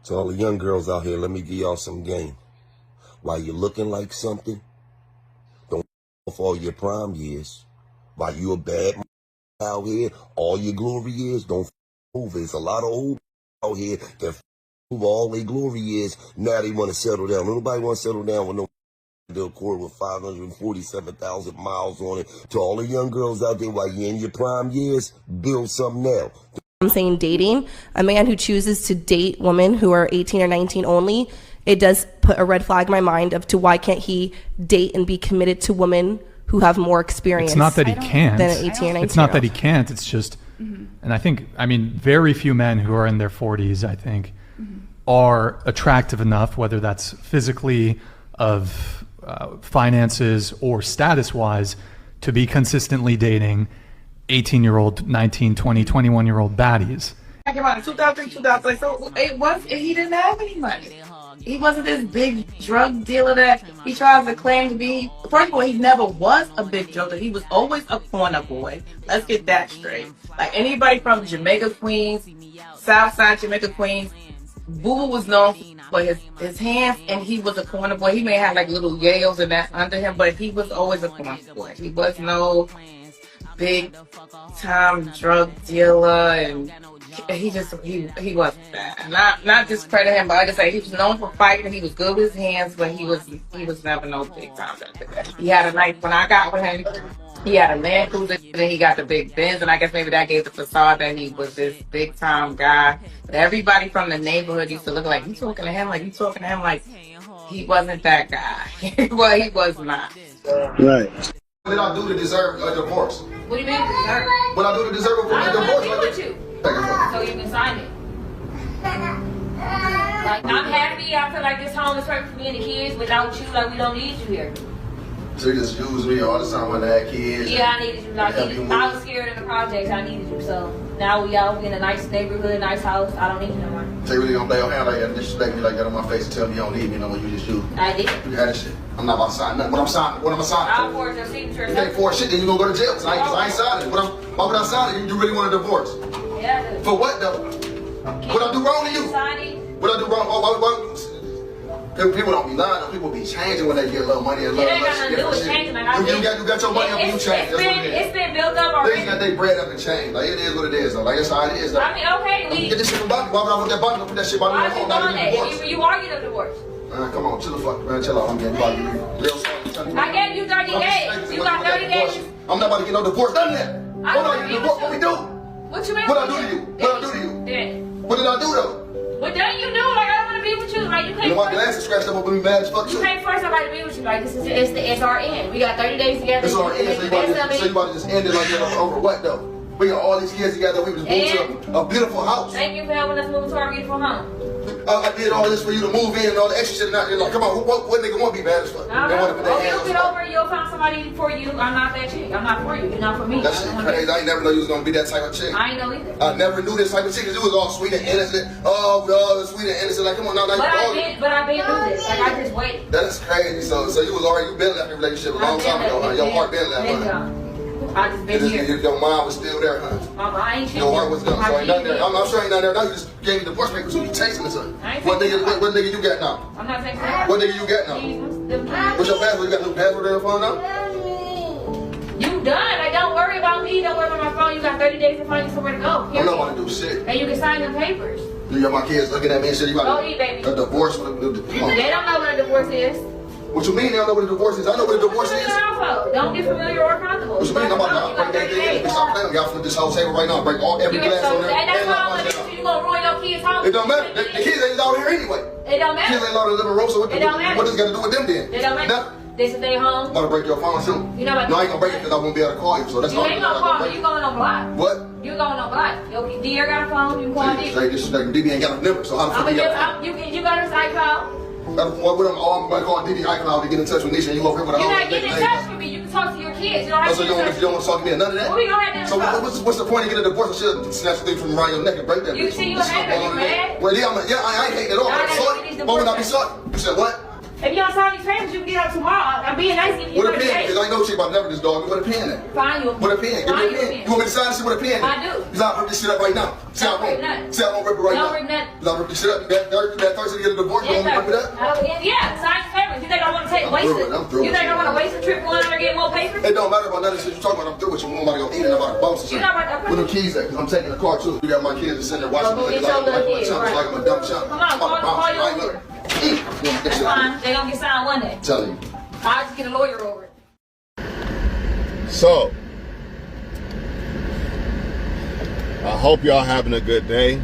To all the young girls out here, let me give y'all some game. While you're looking like something, don't f all your prime years. While you a bad out here, all your glory is, don't f over. There's a lot of old out here that f over all their glory is. Now they want to settle down. Nobody want to settle down with no Accord with 547,000 miles on it. To all the young girls out there, while you're in your prime years, build something now. I'm saying dating, a man who chooses to date women who are 18 or 19 only, it does put a red flag in my mind of to why can't he date and be committed to women who have more experience. It's not that he can't. Than an 18 or 19. It's not that he can't. It's just, and I mean, very few men who are in their 40s, I think, are attractive enough, whether that's physically, of finances, or status-wise, to be consistently dating 18-year-old, 19, 20, 21-year-old baddies. I came out in 2003, 2004. So it was, he didn't have any money. He wasn't this big drug dealer that he tries to claim to be. First of all, he never was a big drug dealer. He was always a corner boy. Let's get that straight. Like anybody from Jamaica, Queens, Southside Jamaica, Queens, Boo was known for his hands, and he was a corner boy. He may have like little yales and that under him, but he was always a corner boy. He was no big time drug dealer, and he wasn't that. Not discredit him, but like I say, he was known for fighting. He was good with his hands, but he was never no big time drug dealer. He had a nice, when I got with him, he had a Land Cruiser, then he got the big Benz, and I guess maybe that gave the facade that he was this big time guy. But everybody from the neighborhood used to look like, you talking to him like he wasn't that guy. Well, he was not. Right. What did I do to deserve a divorce? What do you mean deserve? What I do to deserve a I don't divorce? want to be with you, so you can sign it. Like, I'm happy. I feel like this home is perfect for me and the kids. Without you, like, we don't need you here. So you just use me all the time when I had kids? Yeah, I needed you. I was scared in the projects. I needed you. So now we all in a nice neighborhood, nice house. I don't need you no more. So you really gonna play your hand like that and disrespect me like that on my face and tell me you don't need me no more? You just you. I did. You had that shit. I'm not about to sign nothing. What I'm signing? I'll forge your signature. You can't force shit, then you gonna go to jail. Cause I ain't signing it. Why would I sign it? You really want a divorce? Yeah, I do. For what though? What I do wrong to you? Signing. What I do wrong? People don't be lying. People be changing when they get a little money and It ain't got nothing to do with changing. Like, you got your money up and you change. That's what it is. It's been built up already. Things got their bread up and changed. Like it is what it is though. Like that's how it is though. I mean, okay, Get this shit from Bobby. Why would I want that Bobby? Put that shit by why me you on the phone? doing that? You argued a divorce. Man, come on, chill the fuck, man. Chill out. I'm getting Bobby real sorry. I gave you 30 days. You got 30 days. I'm not about to get no divorce. None of that. I What do you divorce? What we do? What you mean? What I do to you? What I do to you? Yeah. What did I do though? What don't you do? Like, I don't want to be with you. Like, you can't. You know my glasses scratched up with me mad as fuck You too. can't force somebody to be with you. Like, it's our end. We got 30 days together. It's our end, so you about to just end it like that over what though? We got all these kids together. We was moved to a beautiful house. Thank you for helping us move to our beautiful home. I did all this for you to move in and all the extra shit. And you're like, come on, what nigga want to be bad as fuck? You'll get over it. You'll find somebody for you. I'm not that chick. I'm not for you. You're not for me. That shit crazy. I ain't never know you was gonna be that type of chick. I ain't know either. I never knew this type of chick because you was all sweet and innocent. Oh, sweet and innocent. Like, come on now. But I've been through this. Like, I just waited. That is crazy. So you was already, you been left your relationship a long time ago, huh? Your heart been left, huh? I just been here. Your mind was still there, huh? My mind ain't Your heart was gone, so ain't nothing there. I'm sure ain't nothing there now. You just gave me the divorce papers. Who you texting or something? What nigga you got now? I'm not texting that. What nigga you got now? What's your password? You got a new password on your phone now? You done. Like, don't worry about me. Don't worry about my phone. You got 30 days to find you somewhere to go. I'm not about to do shit. And you can sign them papers. You got my kids looking at me and shit. You got Go eat, baby. a divorce with a They don't know what a divorce is. What you mean they don't know what a divorce is? I know what a divorce is. Don't get familiar or comfortable. What you mean? I'm about to break everything. Stop playing. Y'all flip this whole table right now. Break every glass on there. And that's why I'm gonna do. You gonna ruin your kids' home. It don't matter. The kids ain't out here anyway. It don't matter. Kids ain't allowed to live in room, so what does it got to do with them then? It don't matter. This is their home. I'm gonna break your phone too. You know what? No, I ain't gonna break it because I won't be able to call you. So that's You ain't gonna call me. You going on block. What? You going on block. Your DR got a phone. You can call D. Say disrespect. DB ain't got a number, so how the fuck You got his iCloud. What I'm gonna call DB iCloud to get in touch with Nisha and you over here with all You're not getting in touch with me. You can talk to your kids. You don't have to. So you don't want to talk to me or none of that? We gonna have that. So what's the point of getting a divorce? I should snatch the thing from around your neck and break that. You see, you a hater. You mad? Well, yeah, I ain't hating at all. I'm sorry. Why would I be sorry? You said what? If you don't sign these papers, you can get out tomorrow. I'm being nice. Give you With a 30 pen, days. because I know shit about never this dog. With a pen at? Find you a pen. With a pen. Give me a pen. You want me to sign this shit with a pen? I do. Because I'll rip this shit up right now. See how Don't rip nothing. See how I'm gonna rip it right Don't now. rip nothing. Because I'll rip this shit up. That Thursday to get a divorce, you want me to rip it up? Yeah, sign your papers. You think I want to I'm through it. I'm through You it. think I want to waste a trip going out there getting more papers? It don't matter about none of this shit you're talking about. I'm through with you. I'm about to go eating about the bounce and shit. You're not about to- With them keys at, because I'm taking the car too. You got my kids sitting there watching Go me get like your little my kids, chump, right. like I'm a dumb chump. Come on, call your Right, lawyer. look. That's fine. They gonna get signed one day. Telling you. I'll just get a lawyer over it. So, I hope y'all having a good day.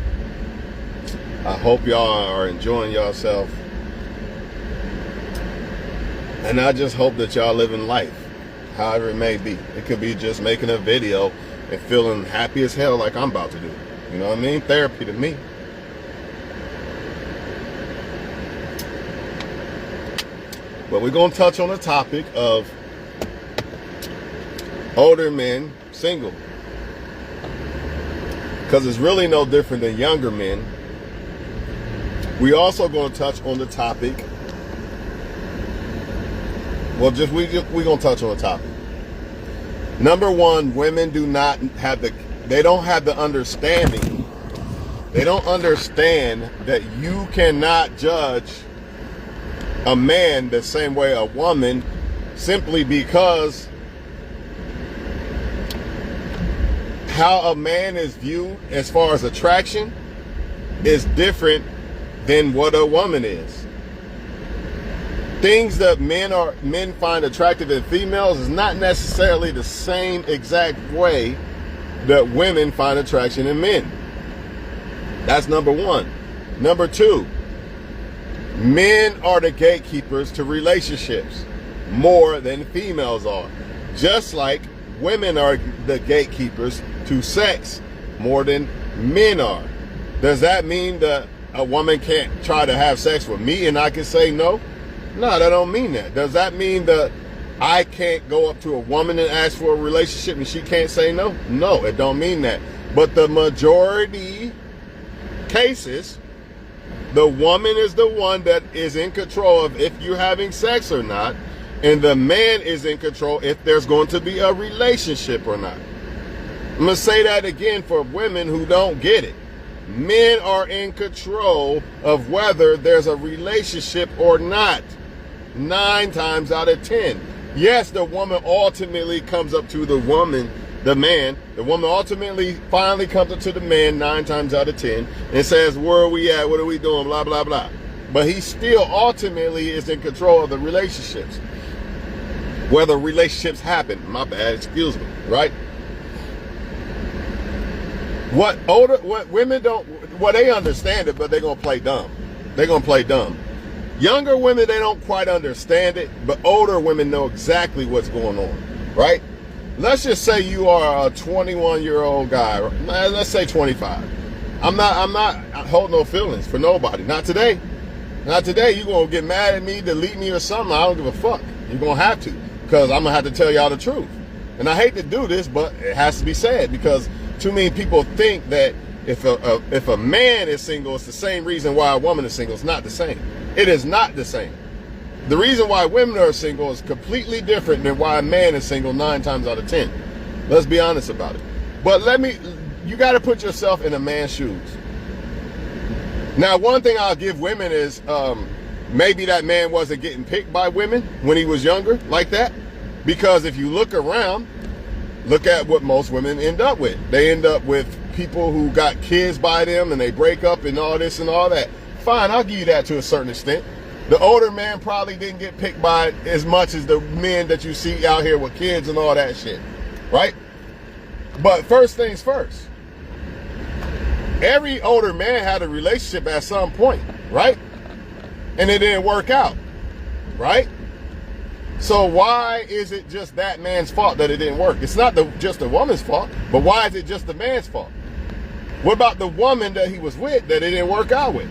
I hope y'all are enjoying yourself. And I just hope that y'all living life, however it may be. It could be just making a video and feeling happy as hell like I'm about to do. You know what I mean? Therapy to me. But we're going to touch on the topic of older men single. Because it's really no different than younger men. We also going to touch on the topic. Well, we're going to touch on the topic. Number one, women do not have they don't have the understanding. They don't understand that you cannot judge a man the same way a woman simply because how a man is viewed as far as attraction is different than what a woman is. Things that men find attractive in females is not necessarily the same exact way that women find attraction in men. That's number one. Number two, men are the gatekeepers to relationships more than females are. Just like women are the gatekeepers to sex more than men are. Does that mean that a woman can't try to have sex with me and I can say no? No, that don't mean that. Does that mean that I can't go up to a woman and ask for a relationship and she can't say no? No, it don't mean that. But the majority cases, the woman is the one that is in control of if you're having sex or not, and the man is in control if there's going to be a relationship or not. I'm going to say that again for women who don't get it. Men are in control of whether there's a relationship or not. 9 times out of 10. Yes, the woman ultimately comes up to the man. The woman ultimately finally comes up to the man 9 times out of 10 and says, where are we at? What are we doing? Blah, blah, blah. But he still ultimately is in control of the relationships. Whether relationships happen. My bad, excuse me, right? What women don't, they understand it, but they're going to play dumb. They're going to play dumb. Younger women, they don't quite understand it, but older women know exactly what's going on, right? Let's just say you are a 21-year-old guy. Let's say 25. I'm not holding no feelings for nobody. Not today. Not today. You're going to get mad at me, delete me or something. I don't give a fuck. You're going to have to, because I'm going to have to tell y'all the truth. And I hate to do this, but it has to be said, because too many people think that if a man is single, it's the same reason why a woman is single. It's not the same. It is not the same. The reason why women are single is completely different than why a man is single 9 times out of 10. Let's be honest about it. But you got to put yourself in a man's shoes. Now, one thing I'll give women is maybe that man wasn't getting picked by women when he was younger like that. Because if you look around, look at what most women end up with. They end up with people who got kids by them and they break up and all this and all that. Fine, I'll give you that to a certain extent. The older man probably didn't get picked by as much as the men that you see out here with kids and all that shit, right? But first things first, every older man had a relationship at some point, right? And it didn't work out, right? So why is it just that man's fault that it didn't work? It's not just the woman's fault, but why is it just the man's fault? What about the woman that he was with that it didn't work out with?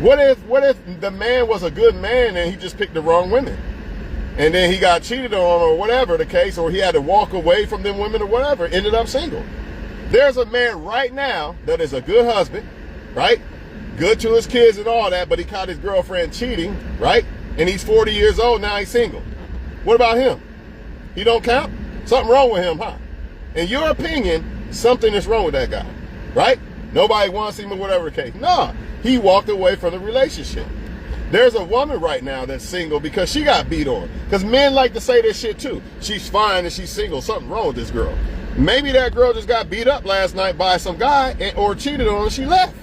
What if the man was a good man and he just picked the wrong women? And then he got cheated on or whatever the case, or he had to walk away from them women or whatever, ended up single. There's a man right now that is a good husband, right? Good to his kids and all that, but he caught his girlfriend cheating, right? and he's 40 years old, now he's single. What about him? He don't count? Something wrong with him, huh? In your opinion, something is wrong with that guy, right? Nobody wants him or whatever the case. No, he walked away from the relationship. There's a woman right now that's single because she got beat on. Because men like to say this shit too. She's fine and she's single. Something wrong with this girl. Maybe that girl just got beat up last night by some guy or cheated on her and she left.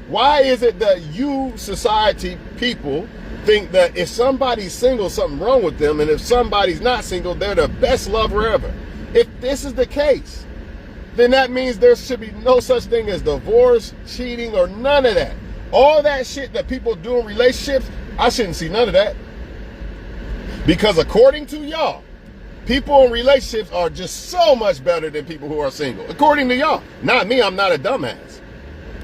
Why is it that you, society people, think that if somebody's single, something wrong with them, and if somebody's not single, they're the best lover ever? If this is the case, then that means there should be no such thing as divorce, cheating, or none of that. All that shit that people do in relationships, I shouldn't see none of that. Because according to y'all, people in relationships are just so much better than people who are single. According to y'all. Not me, I'm not a dumbass.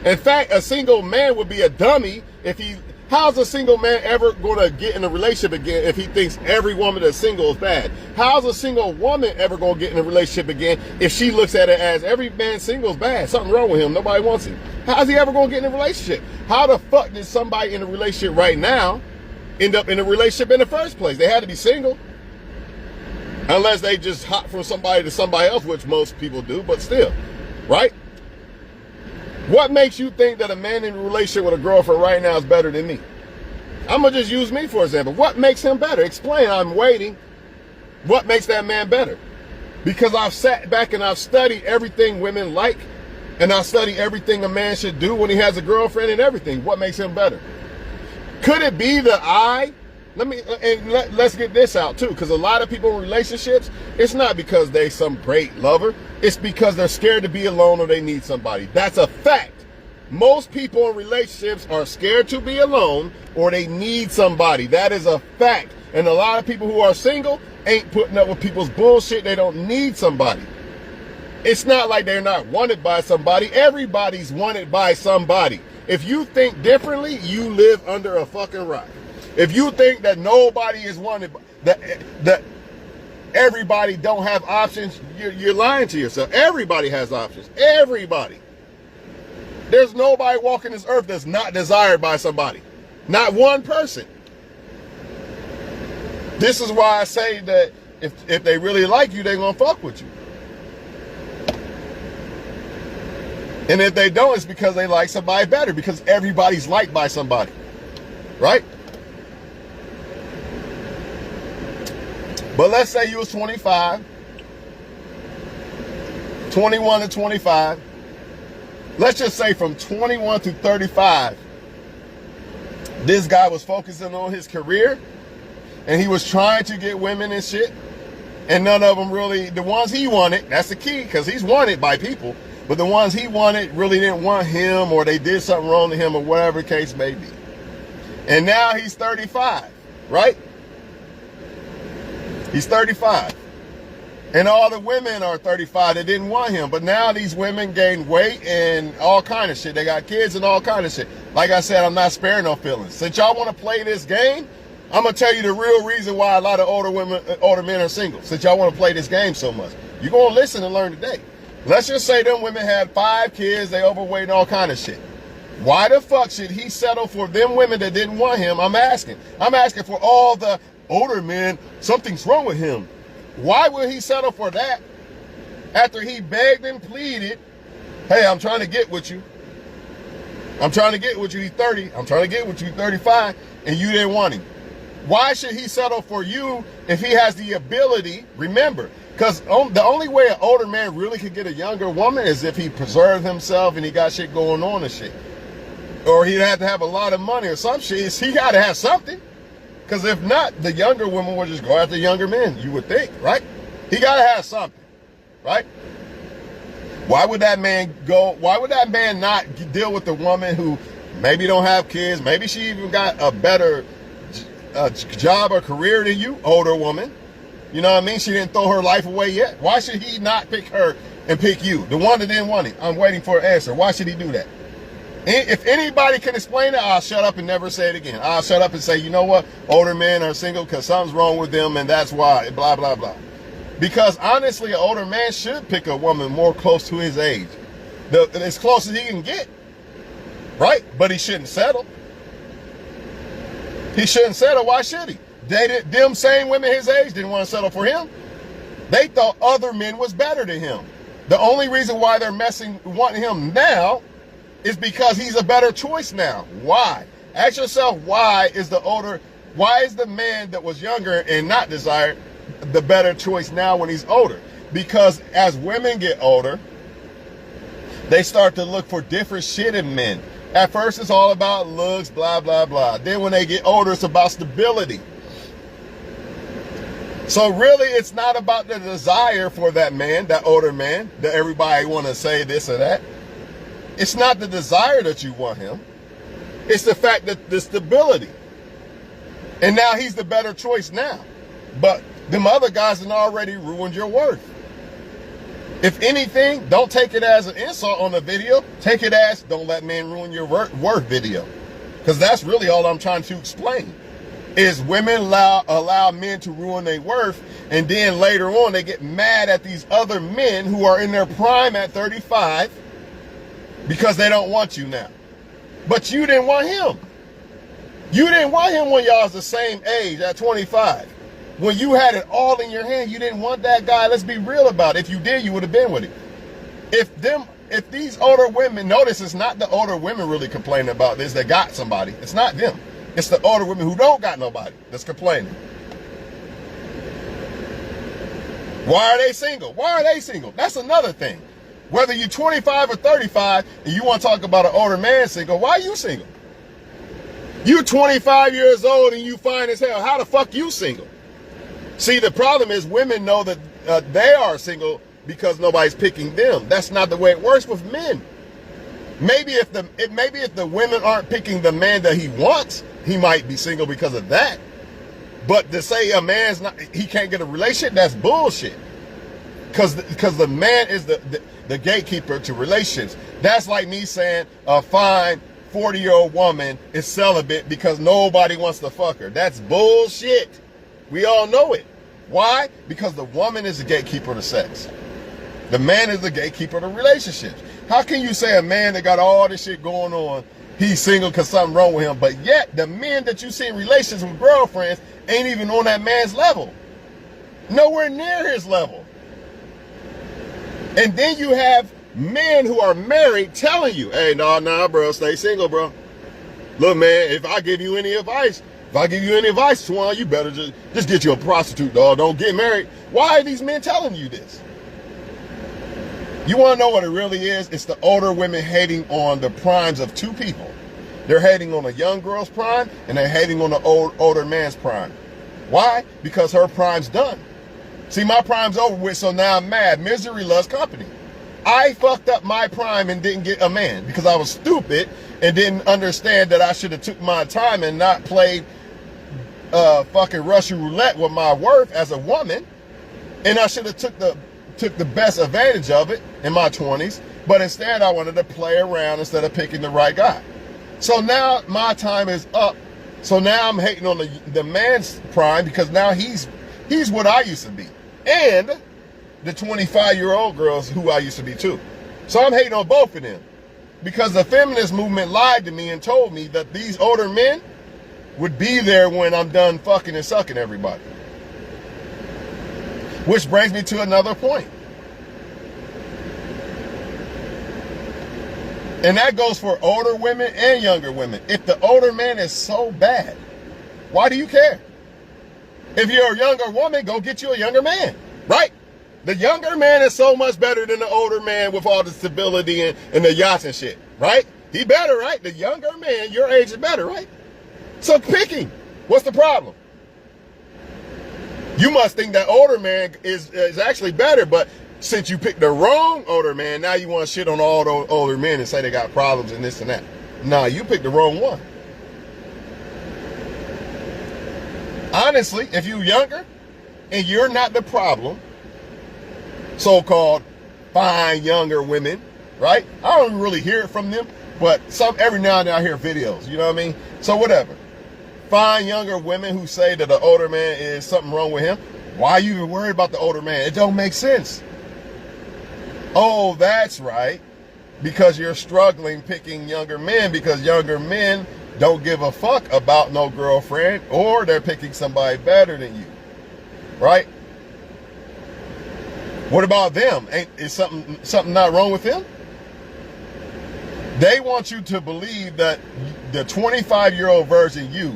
In fact, a single man would be a dummy if he... How's a single man ever going to get in a relationship again if he thinks every woman that's single is bad? How's a single woman ever going to get in a relationship again if she looks at it as every man single is bad? Something wrong with him. Nobody wants him. How's he ever going to get in a relationship? How the fuck did somebody in a relationship right now end up in a relationship in the first place? They had to be single. Unless they just hop from somebody to somebody else, which most people do, but still, right? What makes you think that a man in a relationship with a girlfriend right now is better than me? I'm going to just use me for example. What makes him better? Explain. I'm waiting. What makes that man better? Because I've sat back and I've studied everything women like, and I study everything a man should do when he has a girlfriend and everything. What makes him better? Could it be the eye? Let's get this out too, because a lot of people in relationships, it's not because they some great lover. It's because they're scared to be alone or they need somebody. That's a fact. Most people in relationships are scared to be alone or they need somebody. That is a fact. And a lot of people who are single ain't putting up with people's bullshit. They don't need somebody. It's not like they're not wanted by somebody. Everybody's wanted by somebody. If you think differently, you live under a fucking rock. If you think that nobody is wanted, that everybody don't have options, you're lying to yourself. Everybody has options. Everybody. There's nobody walking this earth that's not desired by somebody. Not one person. This is why I say that if they really like you, they're going to fuck with you. And if they don't, it's because they like somebody better, because everybody's liked by somebody. Right? But let's say you was 25, 21 to 25. Let's just say from 21 to 35, this guy was focusing on his career and he was trying to get women and shit. And none of them really, the ones he wanted, that's the key, because he's wanted by people, but the ones he wanted really didn't want him, or they did something wrong to him, or whatever the case may be. And now he's 35, right? He's 35. And all the women are 35 that didn't want him. But now these women gained weight and all kind of shit. They got kids and all kind of shit. Like I said, I'm not sparing no feelings. Since y'all want to play this game, I'm going to tell you the real reason why a lot of older men are single. Since y'all want to play this game so much. You're going to listen and learn today. Let's just say them women had 5 kids, they overweight and all kind of shit. Why the fuck should he settle for them women that didn't want him? I'm asking. I'm asking for all the older men, something's wrong with him. Why would he settle for that after he begged and pleaded, hey, I'm trying to get with you. I'm trying to get with you. He's 30. I'm trying to get with you. 35. And you didn't want him. Why should he settle for you if he has the ability? Remember, because the only way an older man really could get a younger woman is if he preserved himself and he got shit going on and shit. Or he'd have to have a lot of money or some shit. He got to have something. Because if not, the younger women would just go after younger men, you would think, right? He got to have something, right? Why would that man not deal with the woman who maybe don't have kids, maybe she even got a better job or career than you, older woman? You know what I mean? She didn't throw her life away yet. Why should he not pick her and pick you? The one that didn't want him. I'm waiting for an answer. Why should he do that? If anybody can explain it, I'll shut up and never say it again. I'll shut up and say, you know what? Older men are single because something's wrong with them and that's why, blah, blah, blah. Because honestly, an older man should pick a woman more close to his age. As close as he can get, right? But he shouldn't settle. He shouldn't settle. Why should he? Them same women his age didn't want to settle for him. They thought other men was better than him. The only reason why they're wanting him now is because he's a better choice now. Why? Ask yourself, why is the man that was younger and not desired the better choice now when he's older? Because as women get older, they start to look for different shit in men. At first, it's all about looks, blah, blah, blah. Then when they get older, it's about stability. So really, it's not about the desire for that man, that older man, that everybody want to say this or that. It's not the desire that you want him. It's the fact that the stability. And now he's the better choice now. But them other guys have already ruined your worth. If anything, don't take it as an insult on the video. Take it as, don't let men ruin your worth video. Because that's really all I'm trying to explain. Is women allow men to ruin their worth, and then later on they get mad at these other men who are in their prime at 35 because they don't want you now. But you didn't want him. You didn't want him when y'all was the same age at 25. When you had it all in your hand, you didn't want that guy. Let's be real about it. If you did, you would have been with him. If these older women, notice it's not the older women really complaining about this that got somebody. It's not them. It's the older women who don't got nobody that's complaining. Why are they single? Why are they single? That's another thing. Whether you're 25 or 35 and you want to talk about an older man single, why are you single? You're 25 years old and you fine as hell. How the fuck you single? See, the problem is women know that they are single because nobody's picking them. That's not the way it works with men. Maybe if the women aren't picking the man that he wants, he might be single because of that. But to say a man's he can't get a relationship, that's bullshit. Because the man is the gatekeeper to relationships. That's like me saying a fine 40-year-old woman is celibate because nobody wants to fuck her. That's bullshit. We all know it. Why? Because the woman is the gatekeeper to sex. The man is the gatekeeper to relationships. How can you say a man that got all this shit going on, he's single because something wrong with him, but yet the men that you see in relations with girlfriends ain't even on that man's level. Nowhere near his level. And then you have men who are married telling you, hey, nah, bro, stay single, bro. Look, man, if I give you any advice, Swan, you better just get you a prostitute, dog. Don't get married. Why are these men telling you this? You want to know what it really is? It's the older women hating on the primes of two people. They're hating on a young girl's prime, and they're hating on the older man's prime. Why? Because her prime's done. See, my prime's over with, so now I'm mad. Misery loves company. I fucked up my prime and didn't get a man because I was stupid and didn't understand that I should have took my time and not played fucking Russian roulette with my worth as a woman. And I should have took the best advantage of it in my 20s, but instead I wanted to play around instead of picking the right guy. So now my time is up. So now I'm hating on the man's prime because now he's what I used to be. And the 25-year-old girls who I used to be too. So I'm hating on both of them because the feminist movement lied to me and told me that these older men would be there when I'm done fucking and sucking everybody. Which brings me to another point. And that goes for older women and younger women. If the older man is so bad, why do you care? If you're a younger woman, go get you a younger man, right? The younger man is so much better than the older man with all the stability and the yachts and shit, right? He better, right? The younger man, your age is better, right? So pick him. What's the problem? You must think that older man is actually better, but since you picked the wrong older man, now you want to shit on all those older men and say they got problems and this and that. Nah, you picked the wrong one. Honestly, if you're younger and you're not the problem, so-called fine younger women, right? I don't really hear it from them, but every now and then I hear videos, you know what I mean? So whatever. Fine younger women who say that the older man is something wrong with him. Why are you even worried about the older man? It don't make sense. Oh, that's right. Because you're struggling picking younger men because younger men don't give a fuck about no girlfriend, or they're picking somebody better than you, right? What about them? Is something not wrong with them? They want you to believe that the 25-year-old version you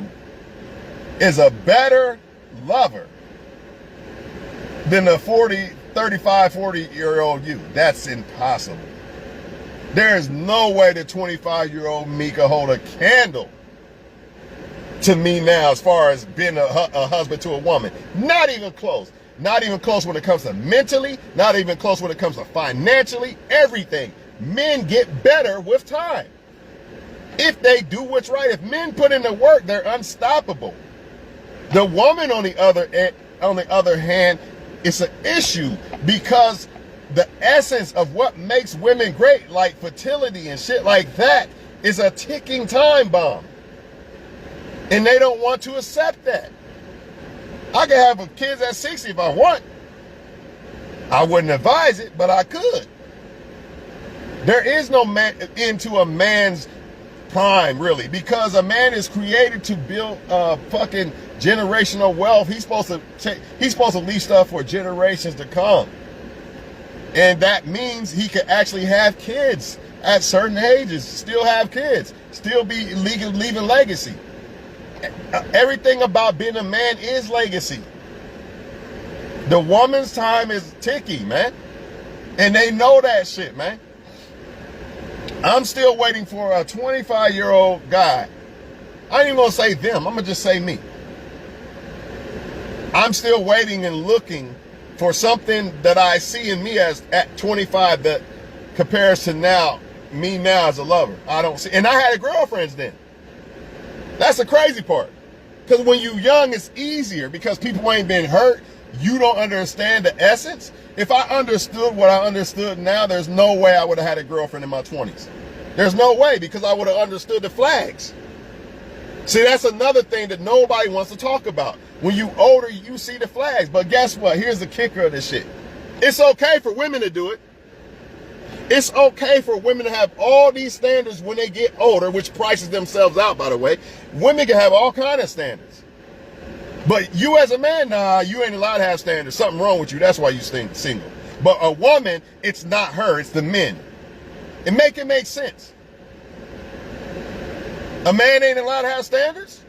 is a better lover than the 40-year-old you. That's impossible. There is no way the 25-year-old me could hold a candle to me now as far as being a husband to a woman. Not even close. Not even close when it comes to mentally, not even close when it comes to financially, everything. Men get better with time. If they do what's right, if men put in the work, they're unstoppable. The woman, on the other hand, it's an issue because the essence of what makes women great, like fertility and shit like that, is a ticking time bomb. And they don't want to accept that. I could have kids at 60 if I want. I wouldn't advise it, but I could. There is no end to a man's prime, really, because a man is created to build fucking generational wealth. He's supposed to leave stuff for generations to come. And that means he could actually have kids at certain ages, still have kids, still be leaving legacy. Everything about being a man is legacy. The woman's time is ticking, man. And they know that shit, man. I'm still waiting for a 25-year-old guy. I ain't even gonna say them, I'm gonna just say me. I'm still waiting and looking for something that I see in me as at 25 that compares to me now as a lover. I don't see, and I had girlfriends then. That's the crazy part. Because when you're young, it's easier because people ain't been hurt. You don't understand the essence. If I understood what I understood now, there's no way I would have had a girlfriend in my 20s. There's no way, because I would have understood the flags. See, that's another thing that nobody wants to talk about. When you older, you see the flags. But guess what? Here's the kicker of this shit. It's okay for women to do it. It's okay for women to have all these standards when they get older, which prices themselves out, by the way. Women can have all kinds of standards. But you as a man, nah, you ain't allowed to have standards. Something wrong with you. That's why you stay single. But a woman, it's not her, it's the men. And make it make sense. A man ain't allowed to have standards.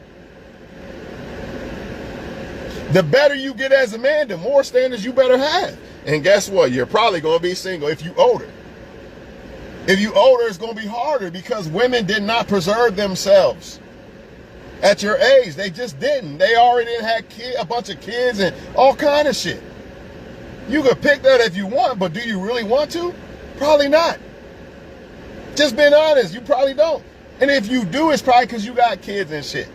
The better you get as a man, the more standards you better have. And guess what? You're probably going to be single if you older. If you older, it's going to be harder because women did not preserve themselves. At your age, they just didn't. They already had a bunch of kids and all kind of shit. You could pick that if you want, but do you really want to? Probably not. Just being honest, you probably don't. And if you do, it's probably because you got kids and shit.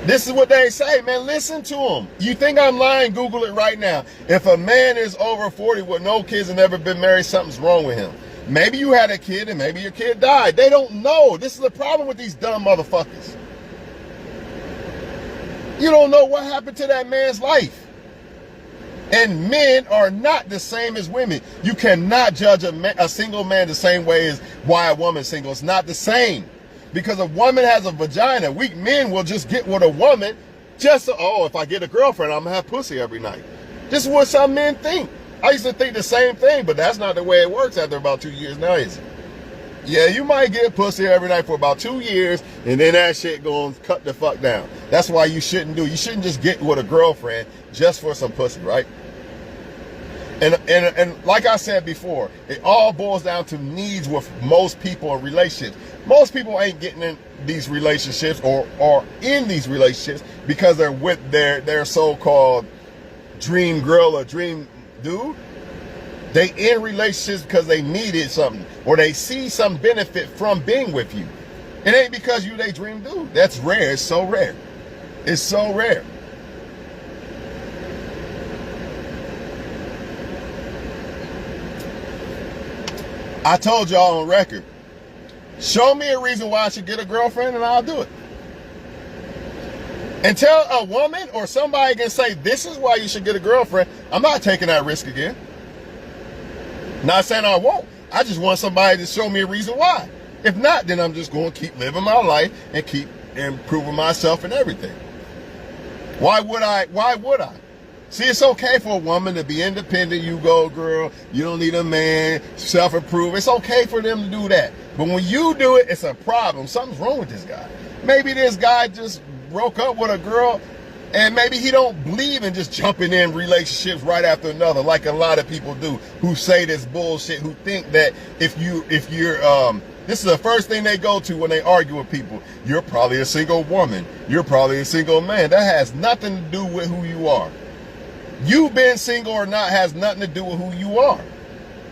This is what they say, man. Listen to them. You think I'm lying? Google it right now. If a man is over 40 with no kids and never been married, something's wrong with him. Maybe you had a kid and maybe your kid died. They don't know. This is the problem with these dumb motherfuckers. You don't know what happened to that man's life. And men are not the same as women. You cannot judge a single man the same way as why a woman's single. It's not the same. Because a woman has a vagina. Weak men will just get with a woman just so, oh, if I get a girlfriend, I'm going to have pussy every night. This is what some men think. I used to think the same thing, but that's not the way it works after about 2 years now, is it? Yeah, you might get pussy every night for about 2 years, and then that shit going to cut the fuck down. That's why you shouldn't do. You shouldn't just get with a girlfriend just for some pussy, right? And like I said before, it all boils down to needs with most people in relationships. Most people ain't getting in these relationships or in these relationships because they're with their so-called dream girl or dream dude. They in relationships because they needed something or they see some benefit from being with you. It ain't because you they dream dude. That's rare. It's so rare. It's so rare. I told y'all on record, show me a reason why I should get a girlfriend and I'll do it. Until a woman or somebody can say, this is why you should get a girlfriend, I'm not taking that risk again. Not saying I won't. I just want somebody to show me a reason why. If not, then I'm just going to keep living my life and keep improving myself and everything. Why would I? Why would I? See, it's okay for a woman to be independent. You go, girl. You don't need a man. Self-improve. It's okay for them to do that. But when you do it, it's a problem. Something's wrong with this guy. Maybe this guy just broke up with a girl, and maybe he don't believe in just jumping in relationships right after another, like a lot of people do, who say this bullshit, who think that if you're this is the first thing they go to when they argue with people. You're probably a single woman. You're probably a single man. That has nothing to do with who you are. You being single or not has nothing to do with who you are.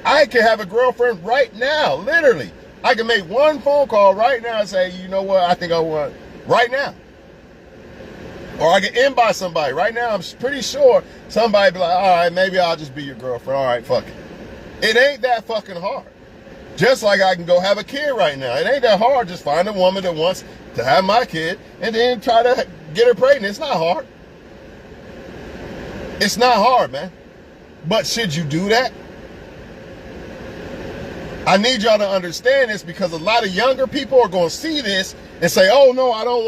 I can have a girlfriend right now, literally. I can make one phone call right now and say, you know what, I think I want, right now. Or I can inbox somebody. Right now, I'm pretty sure somebody be like, all right, maybe I'll just be your girlfriend. All right, fuck it. It ain't that fucking hard. Just like I can go have a kid right now. It ain't that hard. Just find a woman that wants to have my kid and then try to get her pregnant. It's not hard. It's not hard, man. But should you do that? I need y'all to understand this, because a lot of younger people are going to see this and say, "Oh no, I don't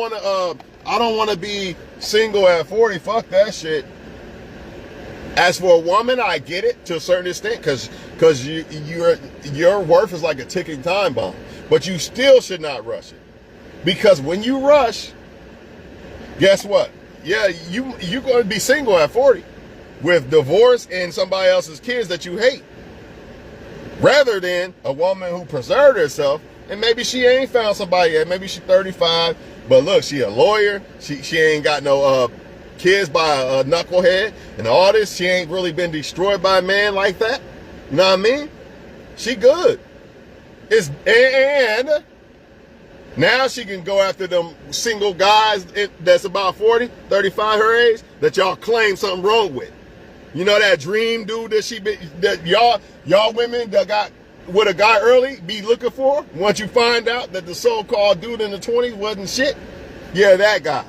want to be single at 40. Fuck that shit." As for a woman, I get it to a certain extent, because your worth is like a ticking time bomb. But you still should not rush it, because when you rush, guess what? Yeah, you're going to be single at 40 with divorce and somebody else's kids that you hate, rather than a woman who preserved herself and maybe she ain't found somebody yet. Maybe she's 35, but look, she a lawyer. She ain't got no kids by a knucklehead and all this. She ain't really been destroyed by a man like that. You know what I mean? She good. And now she can go after them single guys that's about 40, 35 her age, that y'all claim something wrong with. You know that dream dude that y'all women that got with a guy early be looking for? Once you find out that the so-called dude in the 20s wasn't shit, yeah, that guy.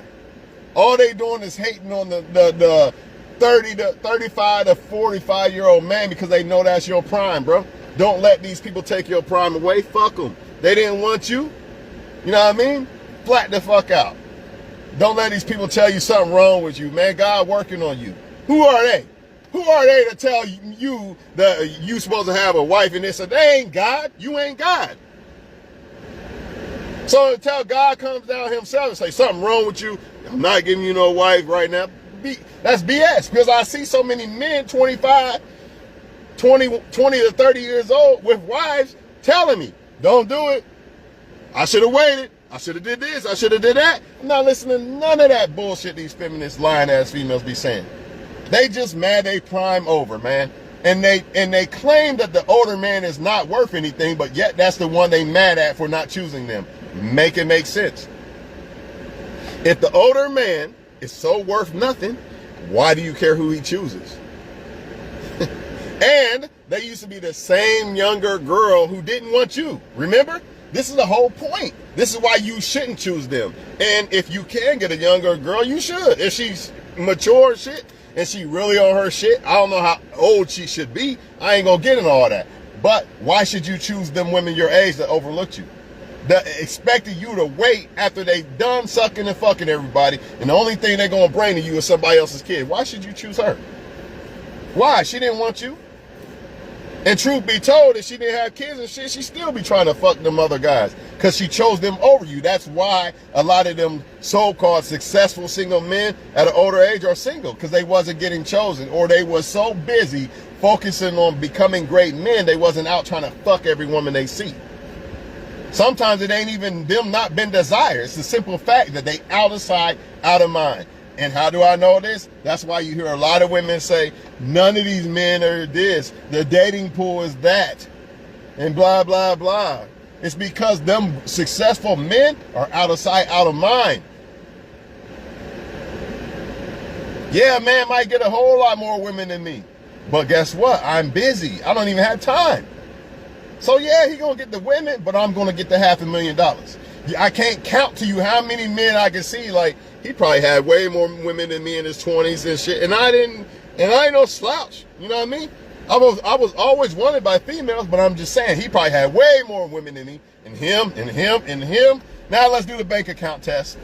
All they doing is hating on the 30 to 35 to 45-year-old man, because they know that's your prime, bro. Don't let these people take your prime away. Fuck them. They didn't want you. You know what I mean? Flat the fuck out. Don't let these people tell you something wrong with you, man. God working on you. Who are they? Who are they to tell you that you supposed to have a wife and this? They ain't God. You ain't God. So until God comes down himself and say something wrong with you, I'm not giving you no wife right now. That's BS, because I see so many men 20 to 30 years old with wives telling me, don't do it. I should have waited. I should have did this. I should have did that. I'm not listening to none of that bullshit these feminist lying ass females be saying. They just mad they prime over, man. And they claim that the older man is not worth anything, but yet that's the one they mad at for not choosing them. Make it make sense. If the older man is so worth nothing, why do you care who he chooses? And they used to be the same younger girl who didn't want you. Remember? This is the whole point. This is why you shouldn't choose them. And if you can get a younger girl, you should. If she's mature and shit, and she really on her shit, I don't know how old she should be. I ain't gonna get into all that. But why should you choose them women your age that overlooked you? That expected you to wait after they done sucking and fucking everybody, and the only thing they're gonna bring to you is somebody else's kid. Why should you choose her? Why? She didn't want you. And truth be told, if she didn't have kids and shit, she'd still be trying to fuck them other guys, because she chose them over you. That's why a lot of them so-called successful single men at an older age are single, because they wasn't getting chosen, or they was so busy focusing on becoming great men, they wasn't out trying to fuck every woman they see. Sometimes it ain't even them not been desired. It's the simple fact that they out of sight, out of mind. And how do I know this? That's why you hear a lot of women say, none of these men are this. The dating pool is that. And blah, blah, blah. It's because them successful men are out of sight, out of mind. Yeah, man might get a whole lot more women than me. But guess what? I'm busy. I don't even have time. So yeah, he gonna get the women, but I'm gonna get the $500,000. I can't count to you how many men I can see. Like, he probably had way more women than me in his 20s and shit. And I ain't no slouch. You know what I mean? I was always wanted by females, but I'm just saying he probably had way more women than me, and him, and him, and him. Now let's do the bank account test.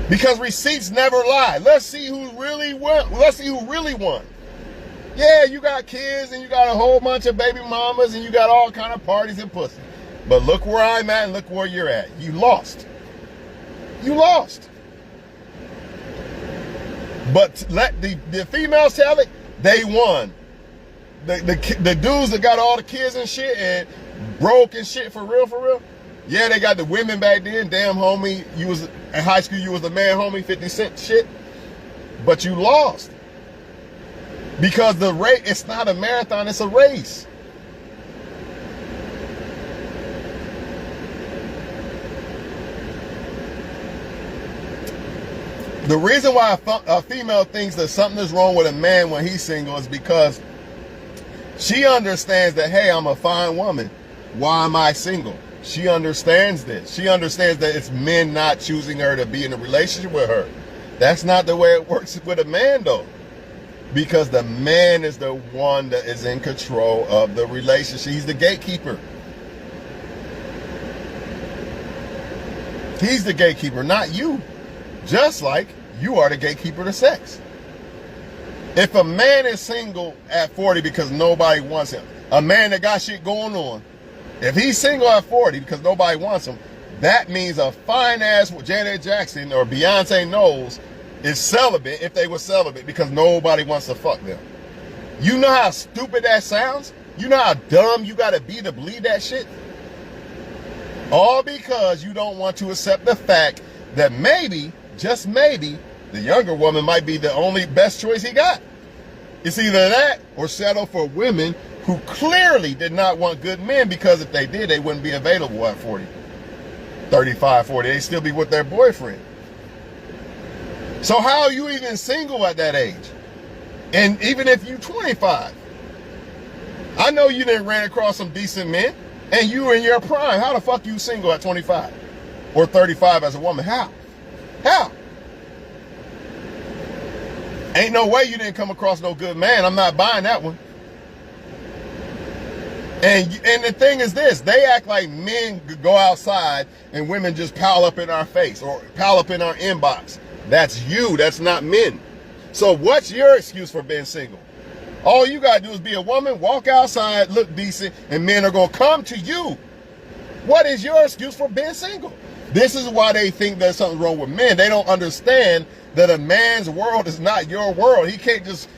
Because receipts never lie. Let's see who really won. Let's see who really won. Yeah, you got kids and you got a whole bunch of baby mamas and you got all kind of parties and pussy. But look where I'm at and look where you're at. You lost. You lost. But let the females tell it, they won. The dudes that got all the kids and shit and broke and shit for real. Yeah, they got the women back then. Damn, homie, you was in high school, you was the man, homie, 50 Cent shit. But you lost. Because the race, it's not a marathon, it's a race. The reason why a female thinks that something is wrong with a man when he's single is because she understands that, hey, I'm a fine woman. Why am I single? She understands this. She understands that it's men not choosing her to be in a relationship with her. That's not the way it works with a man, though. Because the man is the one that is in control of the relationship. He's the gatekeeper. He's the gatekeeper, not you. Just like you are the gatekeeper to sex. If a man is single at 40 because nobody wants him, a man that got shit going on, if he's single at 40 because nobody wants him, that means a fine-ass Janet Jackson or Beyonce Knowles is celibate if they were celibate because nobody wants to fuck them. You know how stupid that sounds? You know how dumb you gotta be to believe that shit? All because you don't want to accept the fact that maybe, just maybe, the younger woman might be the only best choice he got. It's either that or settle for women who clearly did not want good men, because if they did, they wouldn't be available at 40, 35, 40. They'd still be with their boyfriend. So how are you even single at that age? And even if you 25, I know you didn't ran across some decent men and you were in your prime. How the fuck you single at 25 or 35 as a woman? How? How? Ain't no way you didn't come across no good man. I'm not buying that one. And the thing is this, they act like men go outside and women just pile up in our face or pile up in our inbox. That's you, that's not men. So what's your excuse for being single? All you gotta do is be a woman, walk outside, look decent, and men are gonna come to you. What is your excuse for being single? This is why they think there's something wrong with men. They don't understand that a man's world is not your world. He can't just,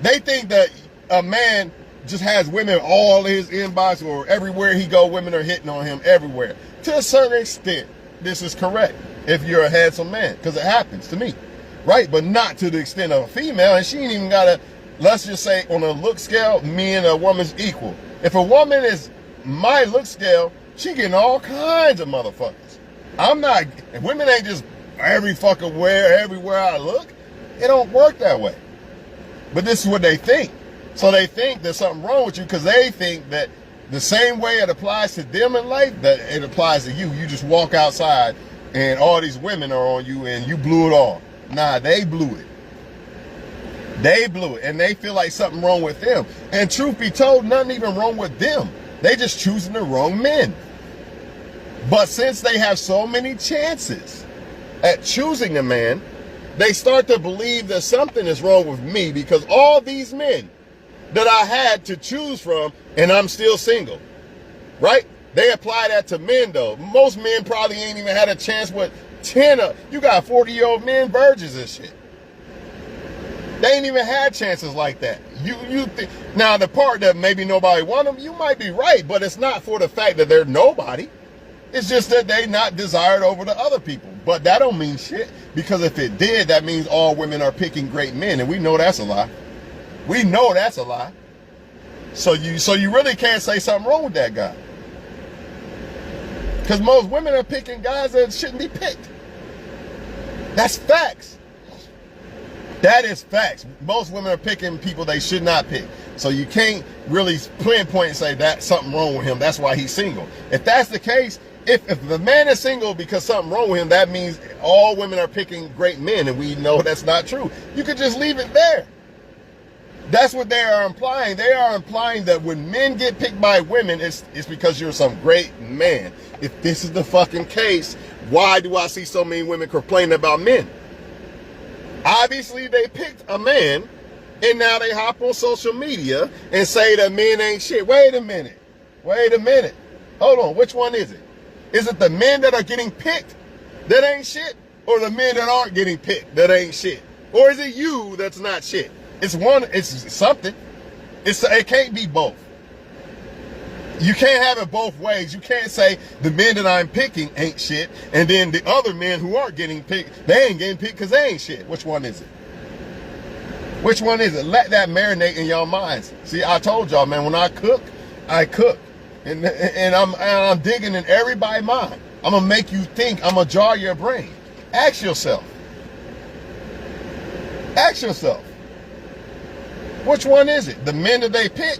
they think that a man just has women all in his inbox or everywhere he go, women are hitting on him everywhere. To a certain extent, this is correct if you're a handsome man, because it happens to me, right? But not to the extent of a female, and she ain't even got to, let's just say on a look scale, me and a woman's equal. If a woman is my look scale, she getting all kinds of motherfuckers. I'm not, and women ain't just every fucking where, everywhere I look. It don't work that way. But this is what they think. So they think there's something wrong with you because they think that the same way it applies to them in life, that it applies to you. You just walk outside and all these women are on you and you blew it all. Nah, they blew it. They blew it and they feel like something wrong with them. And truth be told, nothing even wrong with them. They just choosing the wrong men. But since they have so many chances at choosing a man, they start to believe that something is wrong with me because all these men that I had to choose from and I'm still single, right? They apply that to men though. Most men probably ain't even had a chance with 10 of, you got 40-year-old men, virgins and shit. They ain't even had chances like that. You think, now the part that maybe nobody want them, you might be right, but it's not for the fact that they're nobody. It's just that they not desired over the other people. But that don't mean shit, because if it did, that means all women are picking great men, and we know that's a lie. We know that's a lie. So you really can't say something wrong with that guy. Because most women are picking guys that shouldn't be picked. That's facts. That is facts. Most women are picking people they should not pick. So you can't really pinpoint and say that's something wrong with him. That's why he's single. If that's the case, if the man is single because something wrong with him, that means all women are picking great men, and we know that's not true. You could just leave it there. That's what they are implying. They are implying that when men get picked by women, it's because you're some great man. If this is the fucking case, why do I see so many women complaining about men? Obviously, they picked a man, and now they hop on social media and say that men ain't shit. Wait a minute. Hold on, which one is it? Is it the men that are getting picked that ain't shit? Or the men that aren't getting picked that ain't shit? Or is it you that's not shit? It's one, it's something. It can't be both. You can't have it both ways. You can't say the men that I'm picking ain't shit, and then the other men who aren't getting picked, they ain't getting picked because they ain't shit. Which one is it? Which one is it? Let that marinate in your minds. See, I told y'all, man, when I cook. And I'm digging in everybody's mind. I'm going to make you think. I'm going to jar your brain. Ask yourself. Which one is it? The men that they pick,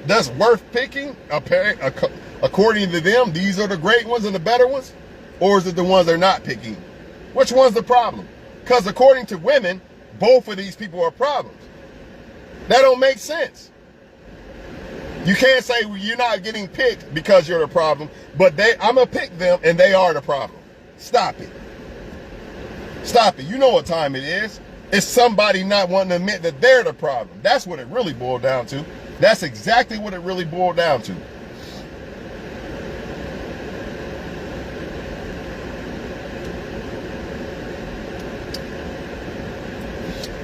that's worth picking, according to them, these are the great ones and the better ones? Or is it the ones they're not picking? Which one's the problem? Because according to women, both of these people are problems. That don't make sense. You can't say you're not getting picked because you're the problem, but I'm going to pick them and they are the problem. Stop it. You know what time it is. It's somebody not wanting to admit that they're the problem. That's what it really boiled down to. That's exactly what it really boiled down to.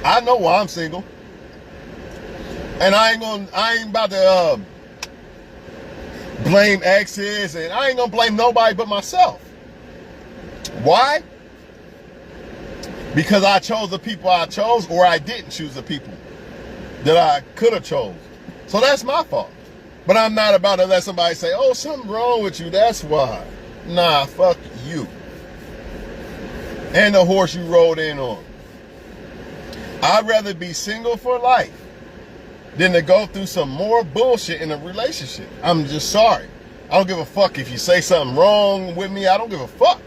I know why I'm single. And I ain't about to blame exes, and I ain't gonna blame nobody but myself. Why? Because I chose the people I chose, or I didn't choose the people that I could have chose. So that's my fault. But I'm not about to let somebody say, oh, something wrong with you, that's why. Nah, fuck you. And the horse you rode in on. I'd rather be single for life than to go through some more bullshit in a relationship. I'm just sorry. I don't give a fuck if you say something wrong with me. I don't give a fuck.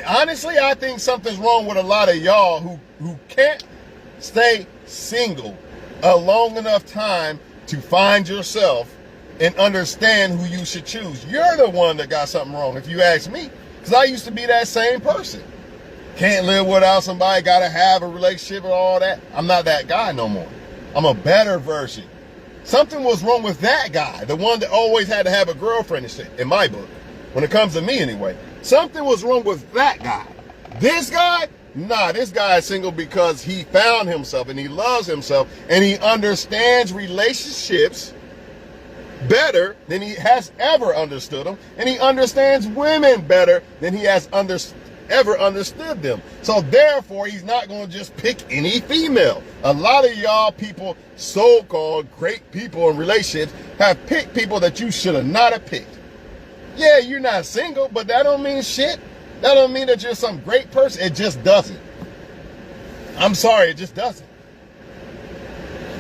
Honestly, I think something's wrong with a lot of y'all who can't stay single a long enough time to find yourself and understand who you should choose. You're the one that got something wrong, if you ask me. Because I used to be that same person. Can't live without somebody, gotta have a relationship and all that. I'm not that guy no more. I'm a better version. Something was wrong with that guy, the one that always had to have a girlfriend and shit, in my book. When it comes to me anyway. Something was wrong with that guy. This guy? Nah, this guy is single because he found himself and he loves himself and he understands relationships better than he has ever understood them, and he understands women better than he has ever understood them. So therefore, he's not going to just pick any female. A lot of y'all people, so-called great people in relationships, have picked people that you should have not have picked. Yeah, you're not single, but that don't mean shit. That don't mean that you're some great person. It just doesn't. I'm sorry, it just doesn't.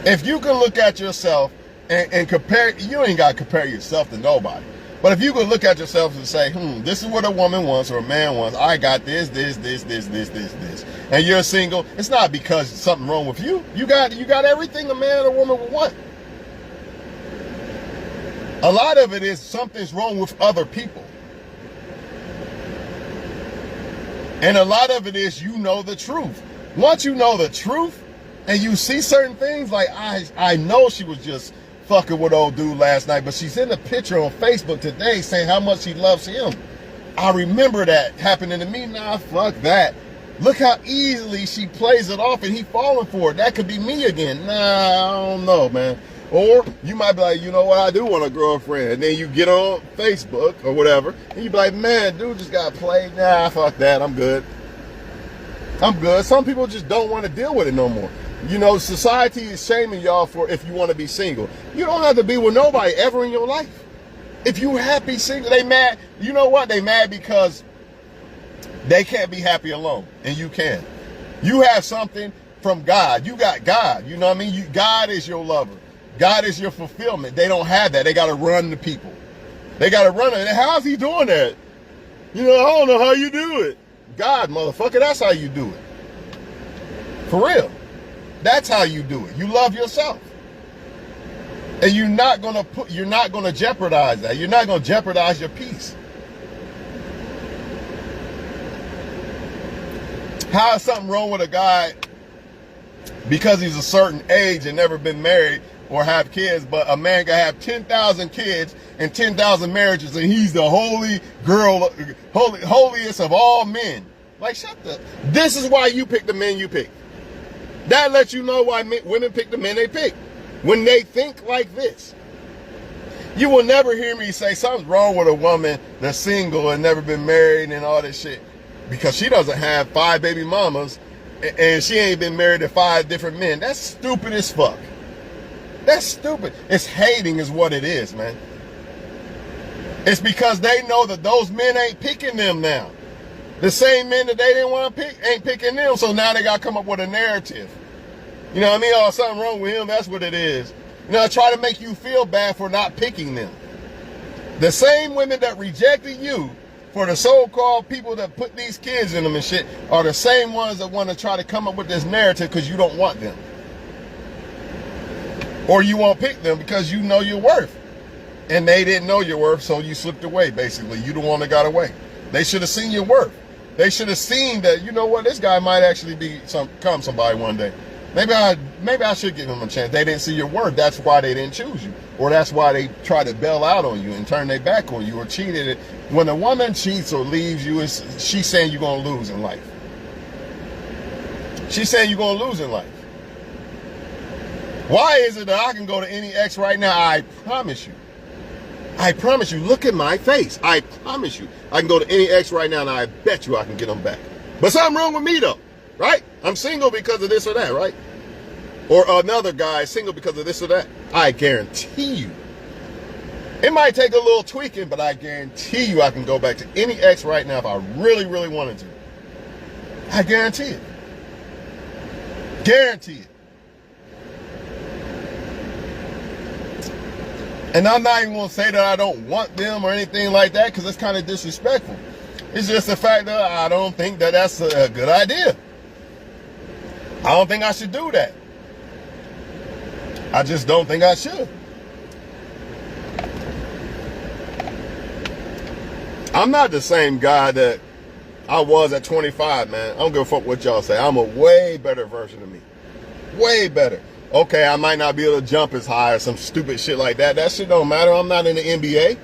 If you can look at yourself and compare, you ain't got to compare yourself to nobody. But if you can look at yourself and say, this is what a woman wants or a man wants. I got this, and you're single. It's not because something wrong with you. You got everything a man or woman would want. A lot of it is something's wrong with other people. And a lot of it is you know the truth. Once you know the truth and you see certain things, like I know she was just fucking with old dude last night, but she's in a picture on Facebook today saying how much she loves him. I remember that happening to me. Nah, fuck that. Look how easily she plays it off and he falling for it. That could be me again. Nah, I don't know, man. Or you might be like, you know what, I do want a girlfriend. And then you get on Facebook or whatever, and you be like, man, dude just got played. Nah, fuck that, I'm good. Some people just don't want to deal with it no more. You know, society is shaming y'all for if you want to be single. You don't have to be with nobody ever in your life. If you happy single, they mad. You know what? They mad because they can't be happy alone, and you can. You have something from God. You got God. You know what I mean? God is your lover. God is your fulfillment. They don't have that. They got to run to people. They got to run it. How's he doing that? You know, I don't know how you do it. God, motherfucker, that's how you do it. For real. That's how you do it. You love yourself. And you're not gonna jeopardize that. You're not gonna jeopardize your peace. How is something wrong with a guy because he's a certain age and never been married or have kids, but a man can have 10,000 kids and 10,000 marriages, and he's the holiest of all men? Like, shut the. This is why you pick the men you pick. That lets you know why women pick the men they pick. When they think like this. You will never hear me say something's wrong with a woman that's single and never been married and all this shit, because she doesn't have 5 baby mamas and she ain't been married to 5 different men. That's stupid as fuck. That's stupid. It's hating is what it is, man. It's because they know that those men ain't picking them now. The same men that they didn't want to pick ain't picking them, so now they got to come up with a narrative. You know what I mean? Oh, something wrong with him, that's what it is. You know, try to make you feel bad for not picking them. The same women that rejected you for the so-called people that put these kids in them and shit are the same ones that want to try to come up with this narrative because you don't want them. Or you won't pick them because you know your worth. And they didn't know your worth, so you slipped away, basically. You the one that got away. They should have seen your worth. They should have seen that, you know what, this guy might actually become somebody one day. Maybe I should give him a chance. They didn't see your worth. That's why they didn't choose you. Or that's why they try to bail out on you and turn their back on you or cheated. When a woman cheats or leaves you, she's saying you're going to lose in life. She's saying you're going to lose in life. Why is it that I can go to any ex right now? I promise you. I promise you. Look at my face. I promise you. I can go to any ex right now and I bet you I can get them back. But something wrong with me though. Right? I'm single because of this or that, right? Or another guy is single because of this or that. I guarantee you. It might take a little tweaking, but I guarantee you I can go back to any ex right now if I really, really wanted to. I guarantee it. Guarantee it. And I'm not even going to say that I don't want them or anything like that, because it's kind of disrespectful. It's just the fact that I don't think that that's a good idea. I don't think I should do that. I just don't think I should. I'm not the same guy that I was at 25, man. I don't give a fuck what y'all say. I'm a way better version of me. Way better. Okay, I might not be able to jump as high or some stupid shit like that. That shit don't matter. I'm not in the NBA.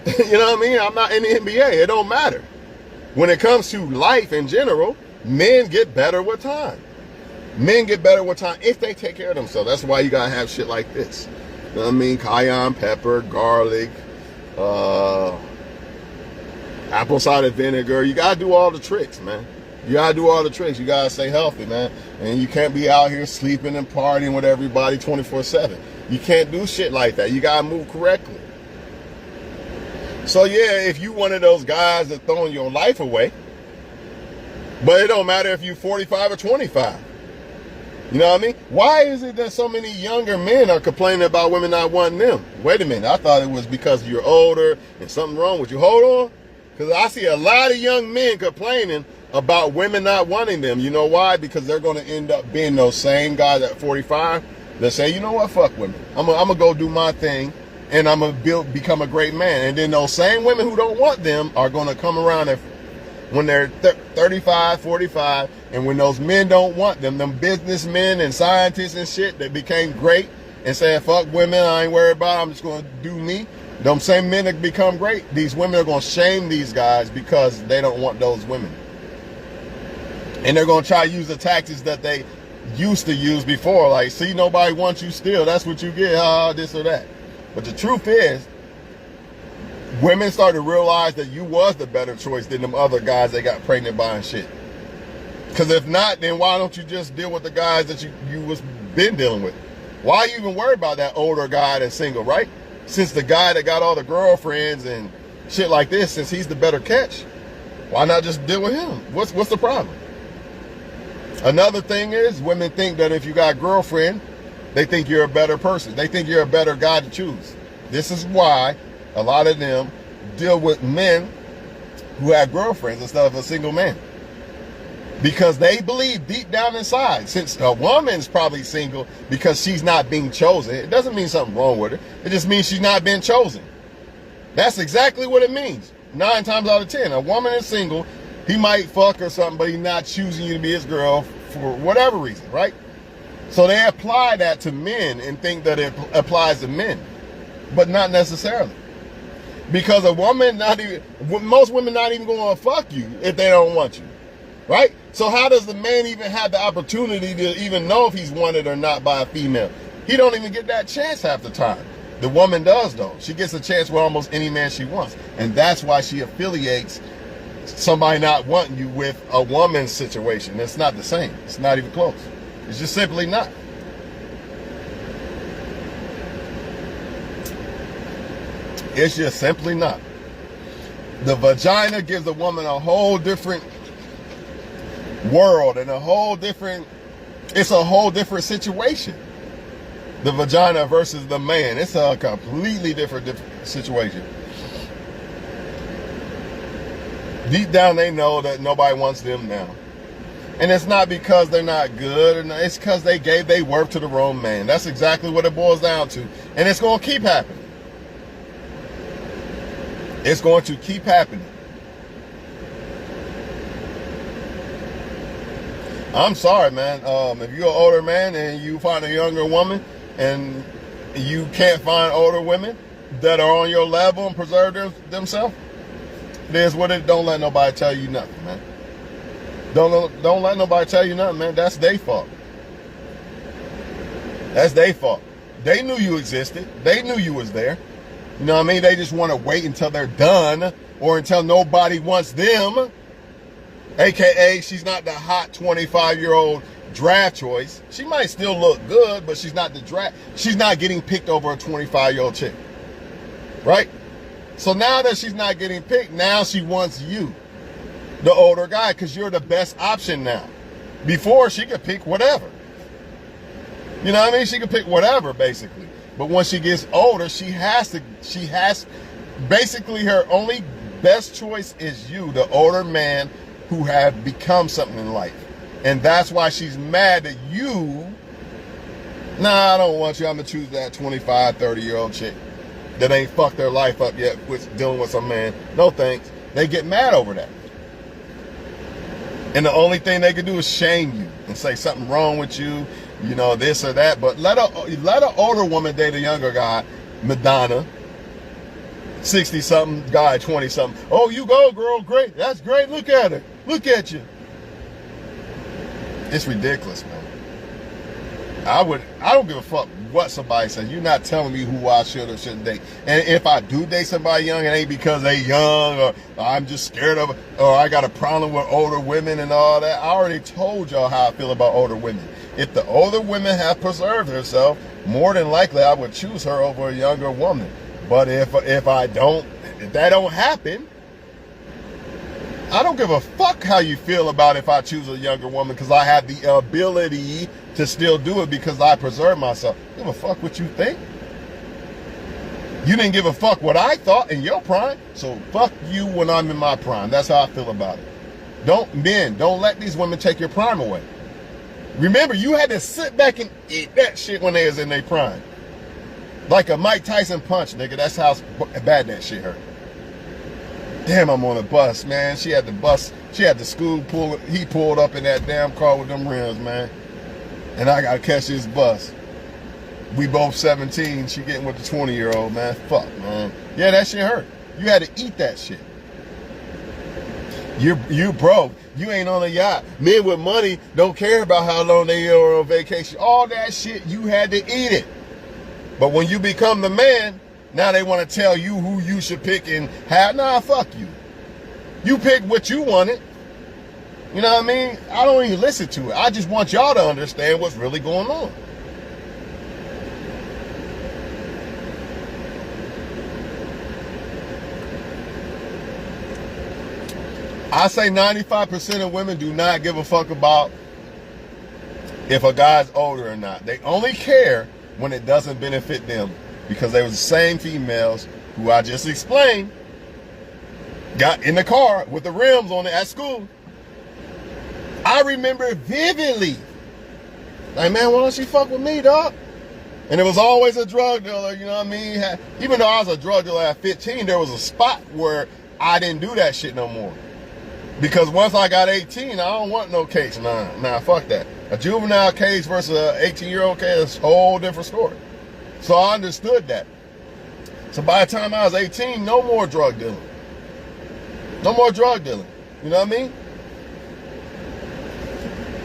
You know what I mean? I'm not in the NBA. It don't matter. When it comes to life in general, men get better with time. Men get better with time if they take care of themselves. That's why you gotta have shit like this. You know what I mean? Cayenne pepper, garlic, apple cider vinegar. You gotta do all the tricks, man. You gotta do all the tricks. You gotta stay healthy, man. And you can't be out here sleeping and partying with everybody 24/7. You can't do shit like that. You gotta move correctly. So yeah, if you one of those guys that throwing your life away, but it don't matter if you 45 or 25. You know what I mean? Why is it that so many younger men are complaining about women not wanting them? Wait a minute, I thought it was because you're older and something wrong with you. Hold on. Because I see a lot of young men complaining about women not wanting them. You know why? Because they're going to end up being those same guys at 45 that say, you know what, fuck women. I'm going to go do my thing and I'm going to become a great man. And then those same women who don't want them are going to come around when they're 35, 45, and when those men don't want them businessmen and scientists and shit that became great and saying, fuck women, I ain't worried about it, I'm just going to do me. Them same men that become great, these women are going to shame these guys because they don't want those women. And they're going to try to use the tactics that they used to use before. Like, see, nobody wants you still. That's what you get, this or that. But the truth is, women start to realize that you was the better choice than them other guys they got pregnant by and shit. Because if not, then why don't you just deal with the guys that you was been dealing with? Why you even worry about that older guy that's single, right? Since the guy that got all the girlfriends and shit like this, since he's the better catch, why not just deal with him? What's the problem? Another thing is, women think that if you got a girlfriend, they think you're a better person. They think you're a better guy to choose. This is why a lot of them deal with men who have girlfriends instead of a single man. Because they believe deep down inside, since a woman's probably single because she's not being chosen, it doesn't mean something wrong with her. It just means she's not being chosen. That's exactly what it means. 9 times out of 10, a woman is single. He might fuck or something, but he's not choosing you to be his girl for whatever reason, right? So they apply that to men and think that it applies to men, but not necessarily. Because most women not even going to fuck you if they don't want you, right? So how does the man even have the opportunity to even know if he's wanted or not by a female? He don't even get that chance half the time. The woman does, though. She gets a chance with almost any man she wants. And that's why she affiliates somebody not wanting you with a woman's situation. It's not the same. It's not even close. It's just simply not. It's just simply not. The vagina gives a woman a whole different world and it's a whole different situation. The vagina versus the man. It's a completely different situation. Deep down they know that nobody wants them now. And it's not because they're not good, it's because they gave their worth to the wrong man. That's exactly what it boils down to. And it's going to keep happening. It's going to keep happening. I'm sorry, man. If you're an older man and you find a younger woman and you can't find older women that are on your level and preserve themselves, there's what it. Don't let nobody tell you nothing, man. Don't let nobody tell you nothing, man. That's their fault. That's their fault. They knew you existed. They knew you was there. You know what I mean? They just want to wait until they're done or until nobody wants them. AKA, she's not the hot 25-year-old draft choice. She might still look good, but she's not the draft. She's not getting picked over a 25-year-old chick. Right? So now that she's not getting picked, now she wants you, the older guy, because you're the best option now. Before, she could pick whatever. You know what I mean? She could pick whatever, basically. But when she gets older, basically her only best choice is you, the older man who have become something in life. And that's why she's mad at you. Nah, I don't want you. I'm going to choose that 25, 30-year-old chick that ain't fucked their life up yet with dealing with some man. No thanks. They get mad over that. And the only thing they can do is shame you and say something wrong with you, you know, this or that. But let an older woman date a younger guy, Madonna, 60-something, guy 20-something. Oh, you go, girl, great. That's great. Look at her. Look at you. It's ridiculous, man. I don't give a fuck what somebody says. You're not telling me who I should or shouldn't date. And if I do date somebody young, it ain't because they young or I'm just scared of, or I got a problem with older women and all that. I already told y'all how I feel about older women. If the older women have preserved herself, more than likely I would choose her over a younger woman. But if that don't happen, I don't give a fuck how you feel about if I choose a younger woman, because I have the ability to still do it because I preserve myself. Give a fuck what you think. You didn't give a fuck what I thought in your prime, so fuck you when I'm in my prime. That's how I feel about it. Don't let these women take your prime away. Remember, you had to sit back and eat that shit when they was in their prime. Like a Mike Tyson punch, nigga. That's how bad that shit hurt. Damn, I'm on a bus, man. She had the school he pulled up in that damn car with them rims, man. And I gotta catch this bus. We both 17, she getting with the 20-year-old, man. Fuck, man. Yeah, that shit hurt. You had to eat that shit. You broke. You ain't on a yacht. Men with money don't care about how long they are on vacation. All that shit, you had to eat it. But when you become the man, now they want to tell you who you should pick and have. Nah, fuck you. You pick what you wanted. You know what I mean? I don't even listen to it. I just want y'all to understand what's really going on. I say 95% of women do not give a fuck about if a guy's older or not. They only care when it doesn't benefit them, because they were the same females who I just explained got in the car with the rims on it at school. I remember it vividly. Like, man, why don't she fuck with me, dog? And it was always a drug dealer, you know what I mean? Even though I was a drug dealer at 15, there was a spot where I didn't do that shit no more. Because once I got 18, I don't want no case. Nah, fuck that. A juvenile case versus an 18-year-old case is a whole different story. So I understood that. So by the time I was 18, no more drug dealing. No more drug dealing. You know what I mean?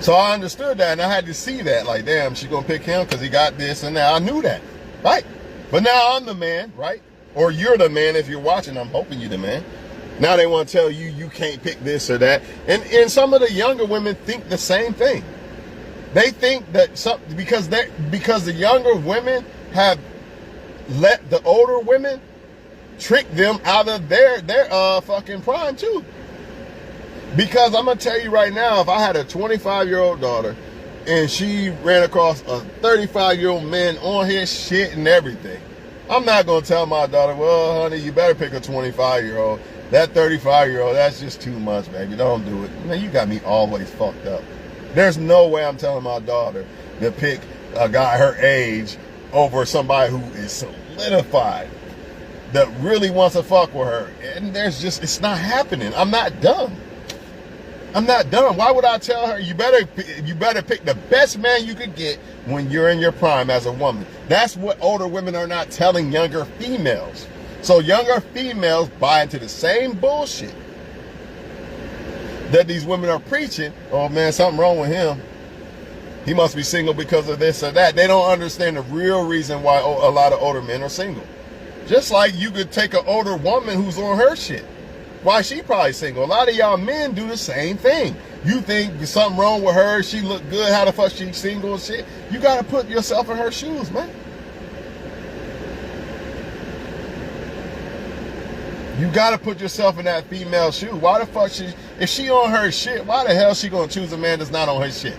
So I understood that, and I had to see that. Like, damn, she gonna pick him because he got this and that. I knew that, right? But now I'm the man, right? Or you're the man if you're watching. I'm hoping you're the man. Now they want to tell you you can't pick this or that. And some of the younger women think the same thing. They think that because the younger women have let the older women trick them out of their fucking prime too. Because I'm gonna tell you right now, if I had a 25-year-old daughter and she ran across a 35-year-old man on his shit and everything, I'm not gonna tell my daughter, well, honey, you better pick a 25-year-old. That 35-year-old, that's just too much, baby. Don't do it. Man, you got me always fucked up. There's no way I'm telling my daughter to pick a guy her age over somebody who is solidified, that really wants to fuck with her. And it's not happening. I'm not dumb. I'm not dumb. Why would I tell her, you better pick the best man you could get when you're in your prime as a woman? That's what older women are not telling younger females. So younger females buy into the same bullshit that these women are preaching. Oh man, something wrong with him. He must be single because of this or that. They don't understand the real reason why a lot of older men are single. Just like you could take an older woman who's on her shit. Why she probably single. A lot of y'all men do the same thing. You think there's something wrong with her, she look good, how the fuck she single and shit. You gotta put yourself in her shoes, man. You gotta put yourself in that female shoe. Why the fuck if she on her shit, why the hell she gonna choose a man that's not on her shit?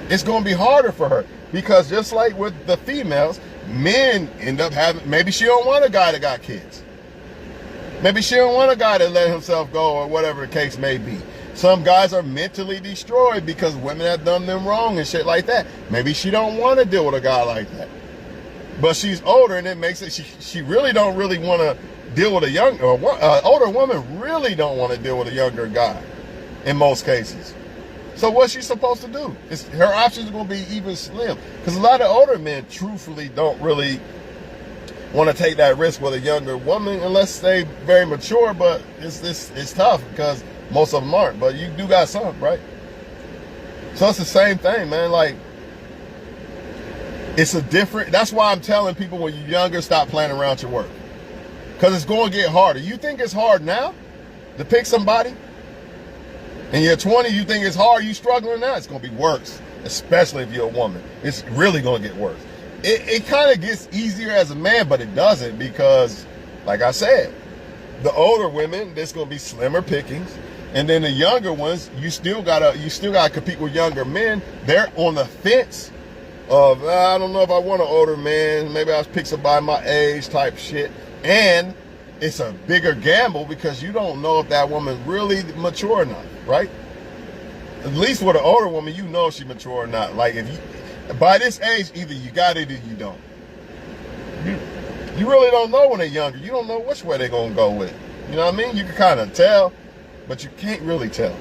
It's gonna be harder for her. Because just like with the females, men end up having, maybe she don't want a guy that got kids. Maybe she don't want a guy that let himself go or whatever the case may be. Some guys are mentally destroyed because women have done them wrong and shit like that. Maybe she don't want to deal with a guy like that. But she's older and it makes it, she really don't really want to deal with older woman really don't want to deal with a younger guy in most cases. So what's she supposed to do? Her options are going to be even slim. Because a lot of older men truthfully don't really want to take that risk with a younger woman unless they very mature, but it's tough because most of them aren't, but you do got some, right? So it's the same thing, man. Like, it's that's why I'm telling people when you're younger, stop playing around with your work. Because it's going to get harder. You think it's hard now to pick somebody? And you're 20, you think it's hard, you struggling now, it's going to be worse, especially if you're a woman. It's really going to get worse. It kind of gets easier as a man, but it doesn't because, like I said, the older women, there's going to be slimmer pickings. And then the younger ones, you still gotta compete with younger men. They're on the fence of, I don't know if I want an older man. Maybe I'll pick somebody my age type shit. And it's a bigger gamble because you don't know if that woman's really mature enough, right? At least with an older woman, you know if she's mature or not. Like by this age, either you got it or you don't. You really don't know when they're younger. You don't know which way they're gonna go with it. You know what I mean? You can kind of tell, but you can't really tell.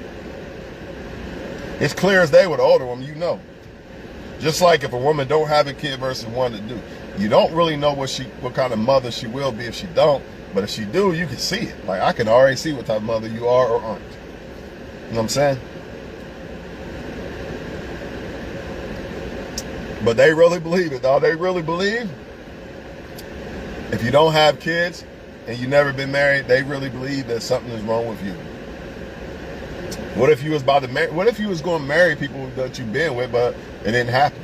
It's clear as day with an older woman, you know. Just like if a woman don't have a kid versus one that do. You don't really know what kind of mother she will be if she don't, but if she do, you can see it. Like I can already see what type of mother you are or aren't. You know what I'm saying? But they really believe it, dog. They really believe if you don't have kids and you never been married, they really believe that something is wrong with you. What if you was about to marry? What if you was going to marry people that you've been with, but it didn't happen?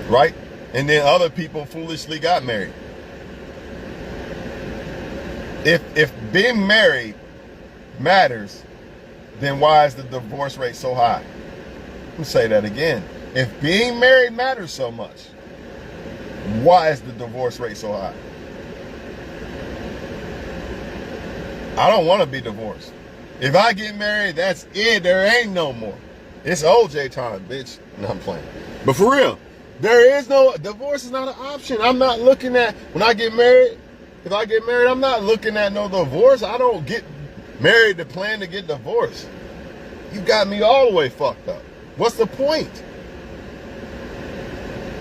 Right? And then other people foolishly got married. If being married matters, then why is the divorce rate so high? Let me say that again. If being married matters so much, why is the divorce rate so high? I don't want to be divorced. If I get married, that's it. There ain't no more. It's OJ time, bitch. No, I'm playing. But for real, there is no, divorce is not an option. I'm not looking at, when I get married, if I get married, I'm not looking at no divorce. I don't get married to plan to get divorced. You got me all the way fucked up. What's the point?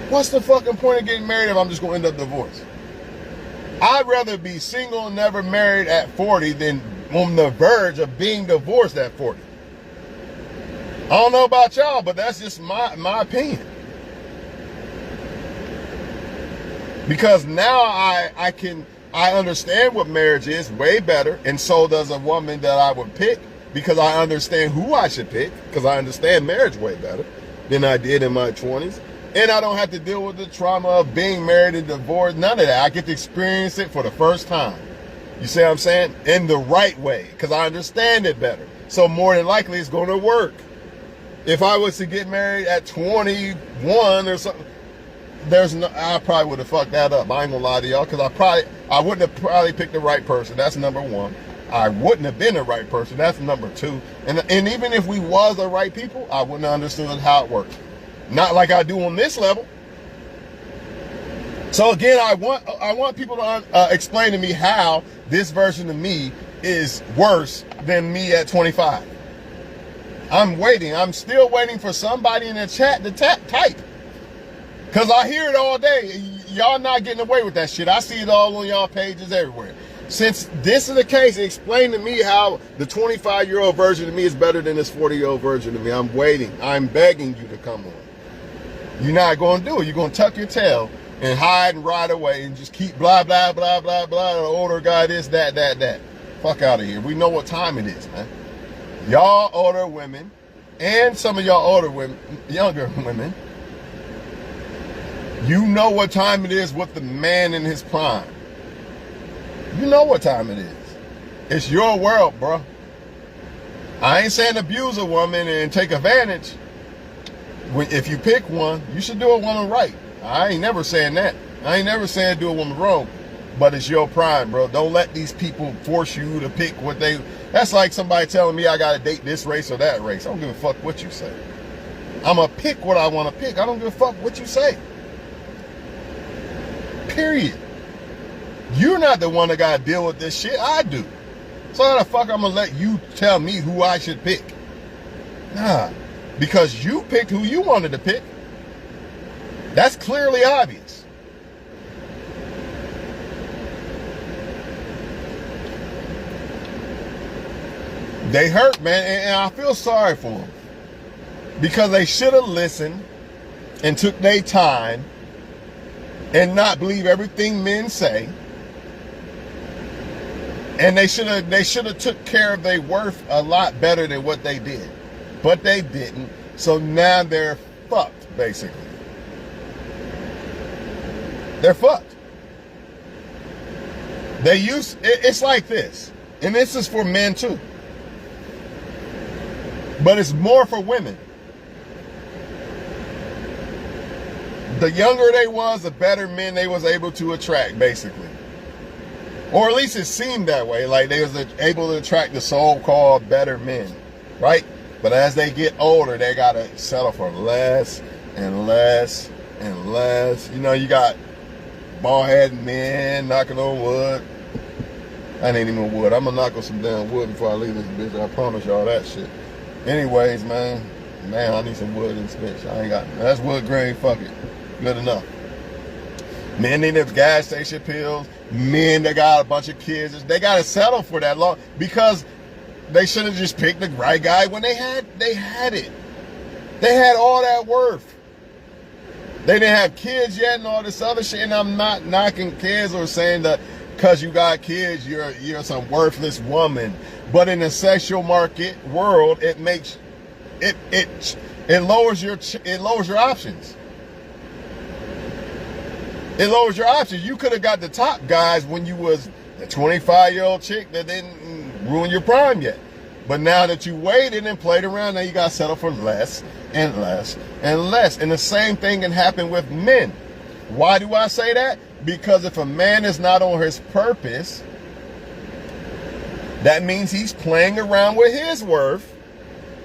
What's the fucking point of getting married if I'm just going to end up divorced? I'd rather be single and never married at 40 than on the verge of being divorced at 40. I don't know about y'all, but that's just my opinion. Because now I understand what marriage is way better, and so does a woman that I would pick, because I understand who I should pick, because I understand marriage way better than I did in my 20s. And I don't have to deal with the trauma of being married and divorced, none of that. I get to experience it for the first time. You see what I'm saying? In the right way, because I understand it better. So more than likely it's going to work. If I was to get married at 21 or something, I probably would have fucked that up. I ain't gonna lie to y'all, because I wouldn't have probably picked the right person. That's number one. I wouldn't have been the right person. That's number two. And even if we was the right people, I wouldn't have understood how it worked. Not like I do on this level. So again, I want people to explain to me how this version of me is worse than me at 25. I'm waiting. I'm still waiting for somebody in the chat to type. Because I hear it all day. Y'all not getting away with that shit. I see it all on y'all pages everywhere. Since this is the case, explain to me how the 25-year-old version of me is better than this 40-year-old version of me. I'm waiting. I'm begging you to come on. You're not going to do it. You're going to tuck your tail and hide and ride away and just keep blah, blah, blah, blah, blah. The older guy, this, that. Fuck out of here. We know what time it is, man. Y'all older women, and some of y'all older women, younger women, you know what time it is with the man in his prime. You know what time it is. It's your world, bro. I ain't saying abuse a woman and take advantage. If you pick one, you should do a woman right. I ain't never saying that. I ain't never saying do a woman wrong. But it's your prime, bro. Don't let these people force you to pick what they... That's like somebody telling me I gotta date this race or that race. I don't give a fuck what you say. I'm gonna pick what I want to pick. I don't give a fuck what you say. Period. You're not the one that gotta deal with this shit. I do. So how the fuck I'm gonna let you tell me who I should pick? Nah. Because you picked who you wanted to pick. That's clearly obvious. They hurt, man, and I feel sorry for them. Because they should have listened and took their time and not believe everything men say. And they should have took care of their worth a lot better than what they did. But they didn't. So now they're fucked, basically. They're fucked. It's like this. And this is for men too. But it's more for women. The younger they was, the better men they was able to attract, basically. Or at least it seemed that way. Like they was able to attract the so-called better men. Right? But as they get older, they gotta settle for less and less and less. You know, you got bald-headed men knocking on wood. I ain't even wood. I'm gonna knock on some damn wood before I leave this bitch. I promise y'all that shit. Anyways, man, I need some wood in this bitch. I ain't got, that's wood grain, fuck it. Good enough. Men need them gas station pills. Men that got a bunch of kids, they gotta settle for that long because they should have just picked the right guy when they had it. They had all that worth. They didn't have kids yet and all this other shit. And I'm not knocking kids or saying that because you got kids, you're some worthless woman. But in the sexual market world, it makes it lowers your options. It lowers your options. You could have got the top guys when you was the 25-year-old chick that didn't ruin your prime yet. But now that you waited and played around, now you got to settle for less and less and less. And the same thing can happen with men. Why do I say that? Because if a man is not on his purpose, that means he's playing around with his worth.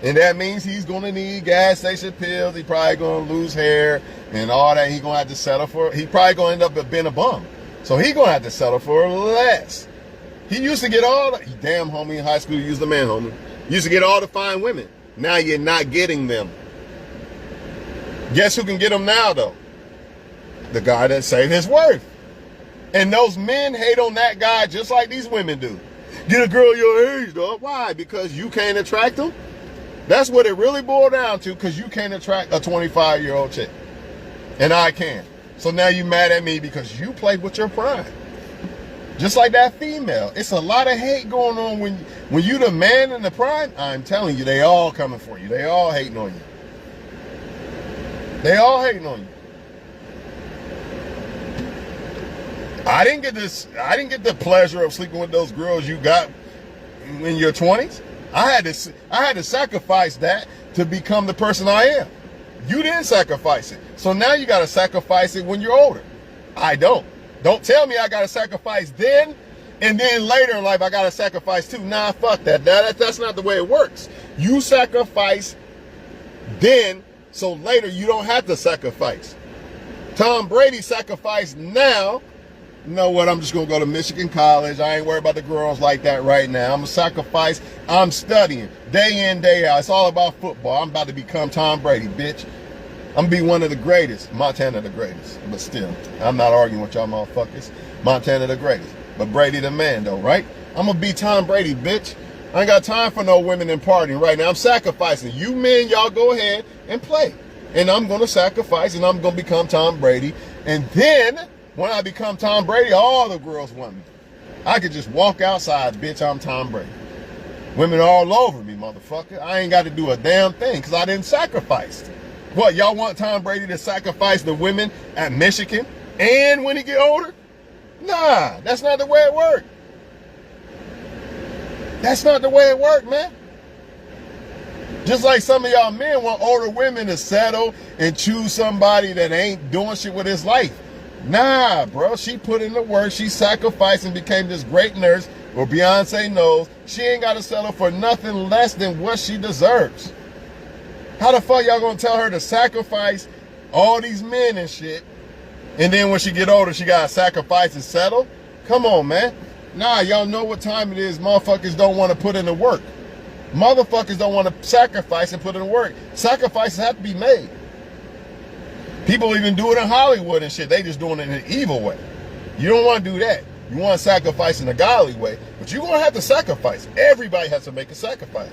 And that means he's going to need gas station pills. He's probably going to lose hair and all that. He's going to have to settle for. He probably going to end up being a bum. So he's going to have to settle for less. He used to get all the, damn homie in high school, used the man homie. Used to get all the fine women. Now you're not getting them. Guess who can get them now, though? The guy that saved his worth. And those men hate on that guy just like these women do. Get a girl your age, dog. Why? Because you can't attract them? That's what it really boiled down to, because you can't attract a 25-year-old chick. And I can. So now you mad at me because you played with your prime. Just like that female. It's a lot of hate going on when you the man in the prime. I'm telling you, they all coming for you. They all hating on you. They all hating on you. I didn't get the pleasure of sleeping with those girls you got in your 20s. I had to sacrifice that to become the person I am. You didn't sacrifice it. So now you got to sacrifice it when you're older. I don't. Don't tell me I got to sacrifice then, and then later in life I got to sacrifice too. Nah, fuck that. That's not the way it works. You sacrifice then, so later you don't have to sacrifice. Tom Brady sacrificed now. You know what? I'm just going to go to Michigan College. I ain't worried about the girls like that right now. I'm going to sacrifice. I'm studying day in, day out. It's all about football. I'm about to become Tom Brady, bitch. I'm going to be one of the greatest. Montana the greatest. But still, I'm not arguing with y'all motherfuckers. Montana the greatest. But Brady the man, though, right? I'm going to be Tom Brady, bitch. I ain't got time for no women and partying right now. I'm sacrificing. You men, y'all go ahead and play. And I'm going to sacrifice, and I'm going to become Tom Brady. And then, when I become Tom Brady, all the girls want me. I could just walk outside, bitch, I'm Tom Brady. Women all over me, motherfucker. I ain't got to do a damn thing because I didn't sacrifice. What, y'all want Tom Brady to sacrifice the women at Michigan and when he get older? Nah, that's not the way it worked. That's not the way it worked, man. Just like some of y'all men want older women to settle and choose somebody that ain't doing shit with his life. Nah, bro, she put in the work. She sacrificed and became this great nurse, or Beyonce knows. She ain't got to settle for nothing less than what she deserves. How the fuck y'all gonna tell her to sacrifice all these men and shit, and then when she get older, she gotta sacrifice and settle? Come on, man. Nah, y'all know what time it is. Motherfuckers don't want to put in the work. Motherfuckers don't want to sacrifice and put in the work. Sacrifices have to be made. People even do it in Hollywood and shit. They just doing it in an evil way. You don't want to do that. You want to sacrifice in a godly way, but you're going to have to sacrifice. Everybody has to make a sacrifice.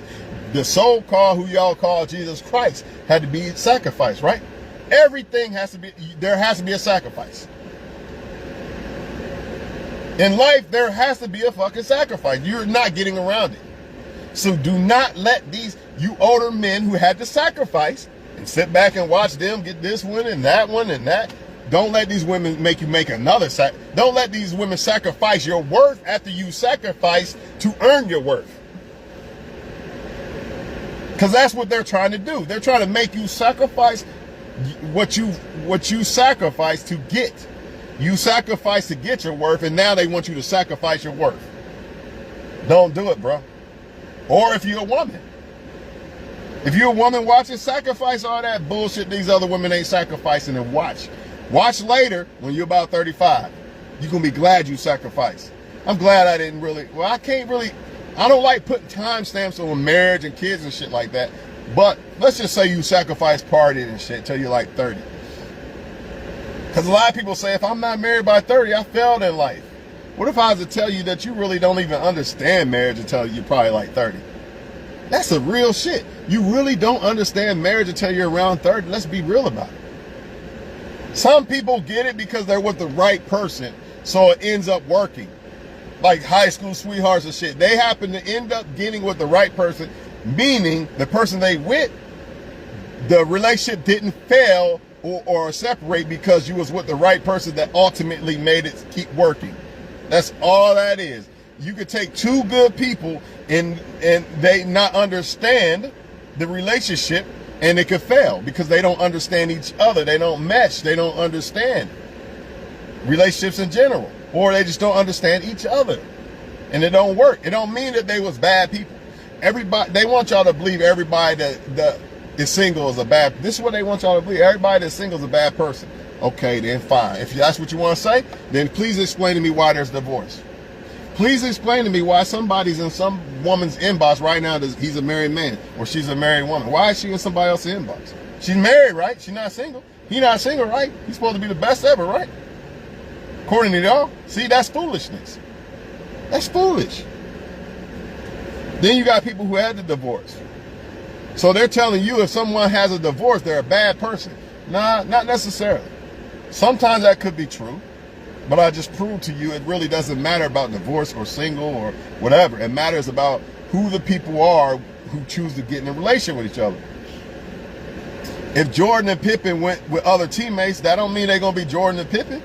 The so-called, who y'all call Jesus Christ, had to be sacrificed, right? Everything has to be, there has to be a sacrifice. In life, there has to be a fucking sacrifice. You're not getting around it. So do not let these, you older men who had to sacrifice, and sit back and watch them get this one and that one and that. Don't let these women make you make another don't let these women sacrifice your worth after you sacrifice to earn your worth. Because that's what they're trying to do. They're trying to make you sacrifice what you sacrifice to get. You sacrifice to get your worth, and now they want you to sacrifice your worth. Don't do it, bro. Or if you're a woman. If you're a woman watching, sacrifice all that bullshit these other women ain't sacrificing, and watch. Watch later when you're about 35. You're going to be glad you sacrificed. I'm glad I didn't really, well, I don't like putting timestamps on marriage and kids and shit like that. But let's just say you sacrifice partying and shit till you're like 30. Because a lot of people say, if I'm not married by 30, I failed in life. What if I was to tell you that you really don't even understand marriage until you're probably like 30? That's the real shit. You really don't understand marriage until you're around 30. Let's be real about it. Some people get it because they're with the right person, so it ends up working. Like high school sweethearts and shit. They happen to end up getting with the right person, meaning the person they with, the relationship didn't fail or separate because you was with the right person that ultimately made it keep working. That's all that is. You could take two good people and they not understand the relationship, and it could fail because they don't understand each other. They don't mesh. They don't understand relationships in general, or they just don't understand each other. and it don't work. It don't mean that they was bad people. Everybody, they want y'all to believe everybody that is single is a bad. This is what they want y'all to believe. Everybody that's single is a bad person. Okay, then fine. If that's what you want to say, then please explain to me why there's divorce. Please explain to me why somebody's in some woman's inbox right now that he's a married man or she's a married woman. Why is she in somebody else's inbox? She's married, right? She's not single. He's not single, right? He's supposed to be the best ever, right? According to y'all. See, that's foolishness. That's foolish. Then you got people who had the divorce. So they're telling you if someone has a divorce, they're a bad person. Nah, not necessarily. Sometimes that could be true. But I just proved to you it really doesn't matter about divorce or single or whatever. It matters about who the people are who choose to get in a relationship with each other. If Jordan and Pippen went with other teammates, that don't mean they're going to be Jordan and Pippen.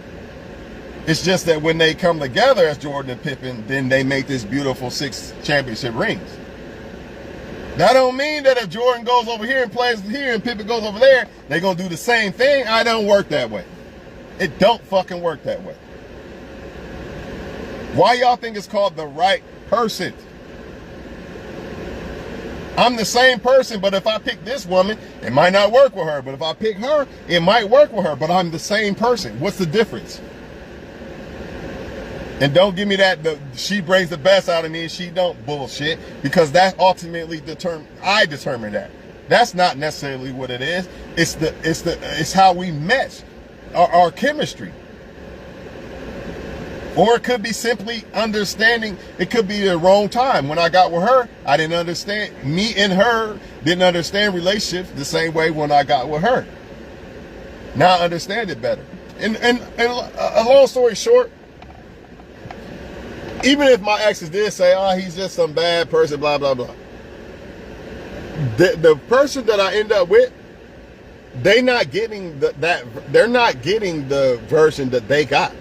It's just that when they come together as Jordan and Pippen, then they make this beautiful 6 championship rings. That don't mean that if Jordan goes over here and plays here and Pippen goes over there, they're going to do the same thing. I don't work that way. It don't fucking work that way. Why y'all think it's called the right person? I'm the same person, but if I pick this woman, it might not work with her. But if I pick her, it might work with her. But I'm the same person. What's the difference? And don't give me that she brings the best out of me and she don't bullshit, because that ultimately I determine that. That's not necessarily what it is. It's how we mesh our chemistry. Or it could be simply understanding. It could be the wrong time. When I got with her, I didn't understand. Me and her didn't understand relationships the same way when I got with her. Now I understand it better. And a long story short, even if my exes did say, oh, he's just some bad person, blah, blah, blah. The person that I end up with, they're not getting they're not getting the version that they got.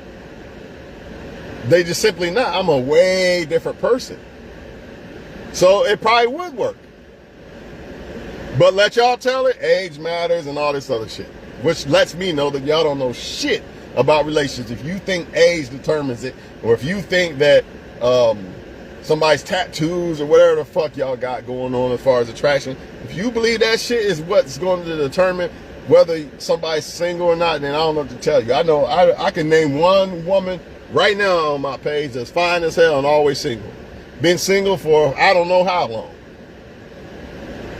They just simply not. I'm a way different person. So it probably would work. But let y'all tell it, age matters and all this other shit. Which lets me know that y'all don't know shit about relationships. If you think age determines it, or if you think that somebody's tattoos or whatever the fuck y'all got going on as far as attraction, if you believe that shit is what's going to determine whether somebody's single or not, then I don't know what to tell you. I know I can name one woman right now on my page that's fine as hell and always single. Been single for I don't know how long.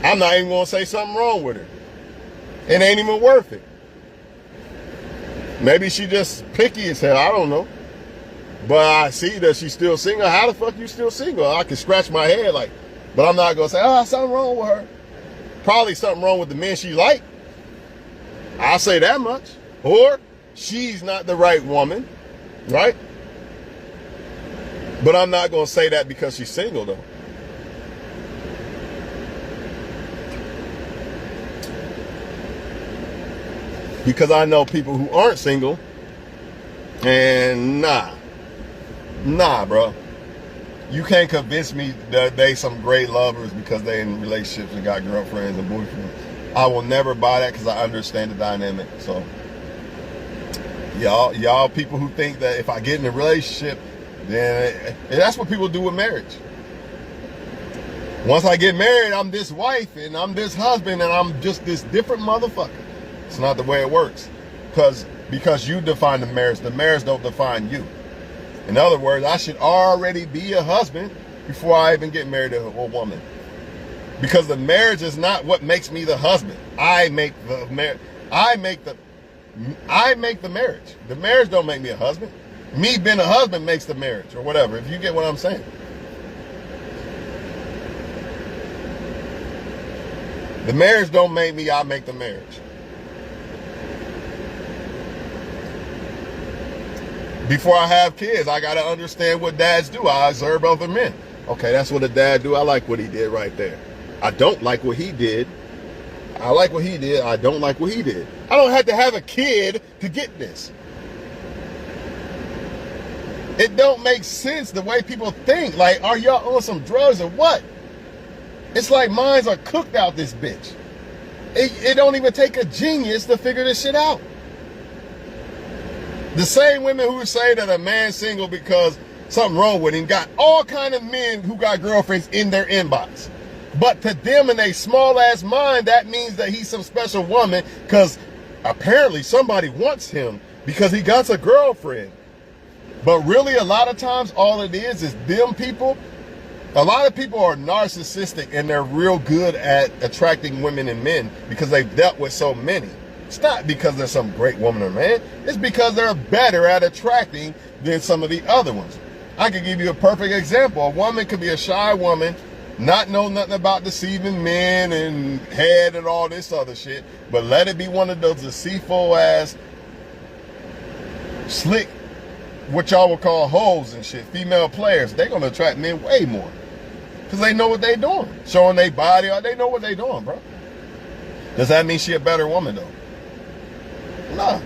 I'm not even going to say something wrong with her. It ain't even worth it. Maybe she just picky as hell. I don't know. But I see that she's still single. How the fuck you still single? I can scratch my head like, but I'm not going to say, oh, something wrong with her. Probably something wrong with the men she like. I'll say that much. Or she's not the right woman. Right? But I'm not going to say that because she's single, though. Because I know people who aren't single, and nah, bro. You can't convince me that they some great lovers because they in relationships and got girlfriends and boyfriends. I will never buy that because I understand the dynamic. So y'all people who think that if I get in a relationship, then that's what people do with marriage. Once I get married, I'm this wife and I'm this husband and I'm just this different motherfucker. It's not the way it works. Because you define the marriage don't define you. In other words, I should already be a husband before I even get married to a woman. Because the marriage is not what makes me the husband. I make the marriage. The marriage don't make me a husband. Me being a husband makes the marriage or whatever, if you get what I'm saying. The marriage don't make me, I make the marriage. Before I have kids, I got to understand what dads do. I observe other men. Okay, that's what a dad do. I like what he did right there. I don't like what he did. I like what he did. I don't like what he did. I don't have to have a kid to get this. It don't make sense the way people think. Like, are y'all on some drugs or what? It's like minds are cooked out this bitch. It don't even take a genius to figure this shit out. The same women who say that a man's single because something wrong with him. Got all kind of men who got girlfriends in their inbox. But to them in a small ass mind, that means that he's some special woman because apparently somebody wants him because he got a girlfriend. But really, a lot of times, all it is them people. A lot of people are narcissistic and they're real good at attracting women and men because they've dealt with so many. It's not because they're some great woman or man. It's because they're better at attracting than some of the other ones. I could give you a perfect example. A woman could be a shy woman, not know nothing about deceiving men and head and all this other shit, but let it be one of those deceitful ass, slick, what y'all would call hoes and shit, female players. They're going to attract men way more. Because they know what they doing. Showing their body, they know what they doing, bro. Does that mean she a better woman, though? Nah.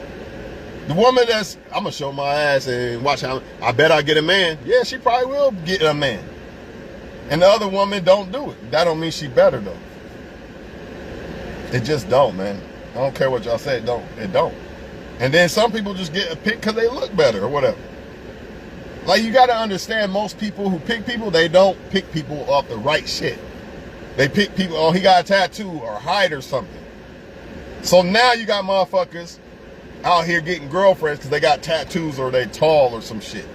The woman that's, I'm going to show my ass and watch how, I bet I get a man. Yeah, she probably will get a man. And the other woman don't do it. That don't mean she better, though. It just don't, man. I don't care what y'all say, it don't. It don't. And then some people just get a pick because they look better or whatever. Like, you got to understand, most people who pick people, they don't pick people off the right shit. They pick people, oh, he got a tattoo or height or something. So now you got motherfuckers out here getting girlfriends because they got tattoos or they tall or some shit.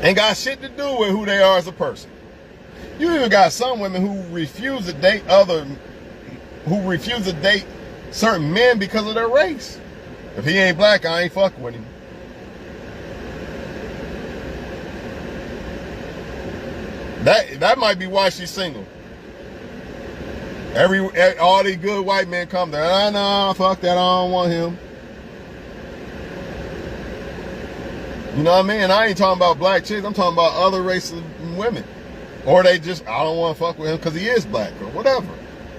Ain't got shit to do with who they are as a person. You even got some women who refuse to date certain men because of their race. If he ain't black, I ain't fucking with him. That might be why she's single. All these good white men come there. No, fuck that. I don't want him. You know what I mean? I ain't talking about black chicks. I'm talking about other races of women. Or they just, I don't want to fuck with him because he is black or whatever.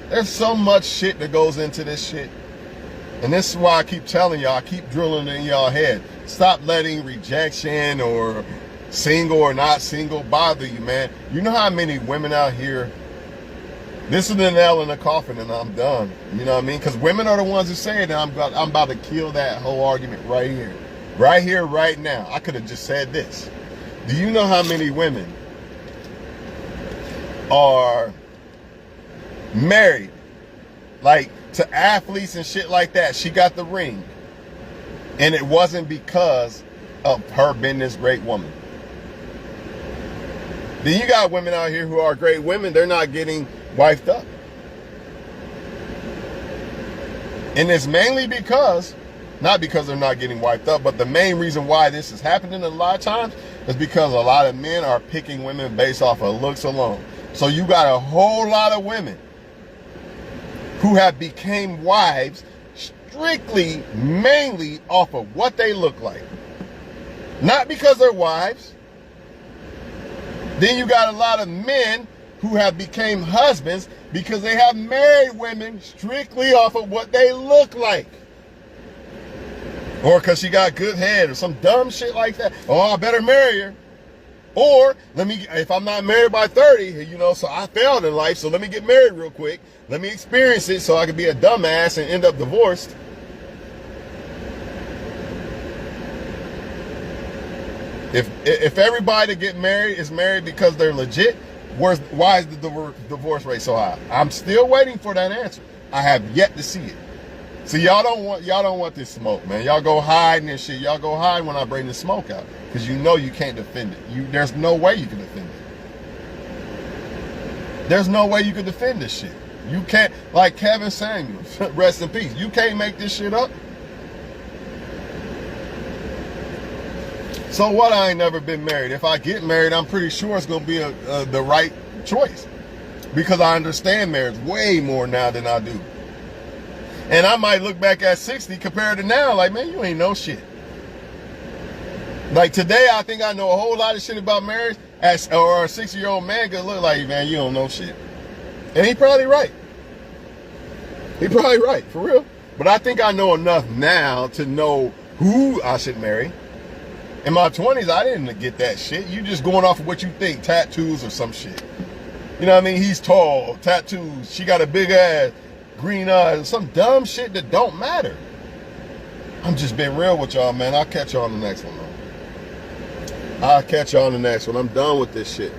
There's so much shit that goes into this shit. And this is why I keep telling y'all, I keep drilling in y'all head. Stop letting rejection or single or not single bother you, man. You know how many women out here, this is the nail in the coffin and I'm done. You know what I mean? Because women are the ones who say it, and I'm about to kill that whole argument right here. Right here, right now. I could have just said this. Do you know how many women are married, like, to athletes and shit like that? She got the ring, and it wasn't because of her being this great woman. Then you got women out here who are great women, they're not getting wifed up. And it's mainly because, not because they're not getting wiped up, but the main reason why this is happening a lot of times is because a lot of men are picking women based off of looks alone. So you got a whole lot of women who have became wives strictly, mainly off of what they look like. Not because they're wives. Then you got a lot of men who have became husbands because they have married women strictly off of what they look like. Or because she got good head or some dumb shit like that. Oh, I better marry her. Or, if I'm not married by 30, you know, so I failed in life, so let me get married real quick. Let me experience it so I can be a dumbass and end up divorced. If everybody that get married is married because they're legit, why is the divorce rate so high? I'm still waiting for that answer. I have yet to see it. So y'all don't want this smoke, man. Y'all go hiding and shit. Y'all go hide when I bring the smoke out, because you know you can't defend it. There's no way you can defend it. There's no way you can defend this shit. You can't, like Kevin Samuels, rest in peace. You can't make this shit up. So what? I ain't never been married. If I get married, I'm pretty sure it's gonna be the right choice, because I understand marriage way more now than I do. And I might look back at 60 compared to now, like, man, you ain't know shit. Like today, I think I know a whole lot of shit about marriage, or a 60-year-old man could look like, man, you don't know shit. And he probably right. He probably right, for real. But I think I know enough now to know who I should marry. In my 20s, I didn't get that shit. You just going off of what you think, tattoos or some shit. You know what I mean? He's tall, tattoos, she got a big ass, green eyes, some dumb shit that don't matter. I'm just being real with y'all, man. I'll catch y'all on the next one, though. I'll catch y'all on the next one. I'm done with this shit.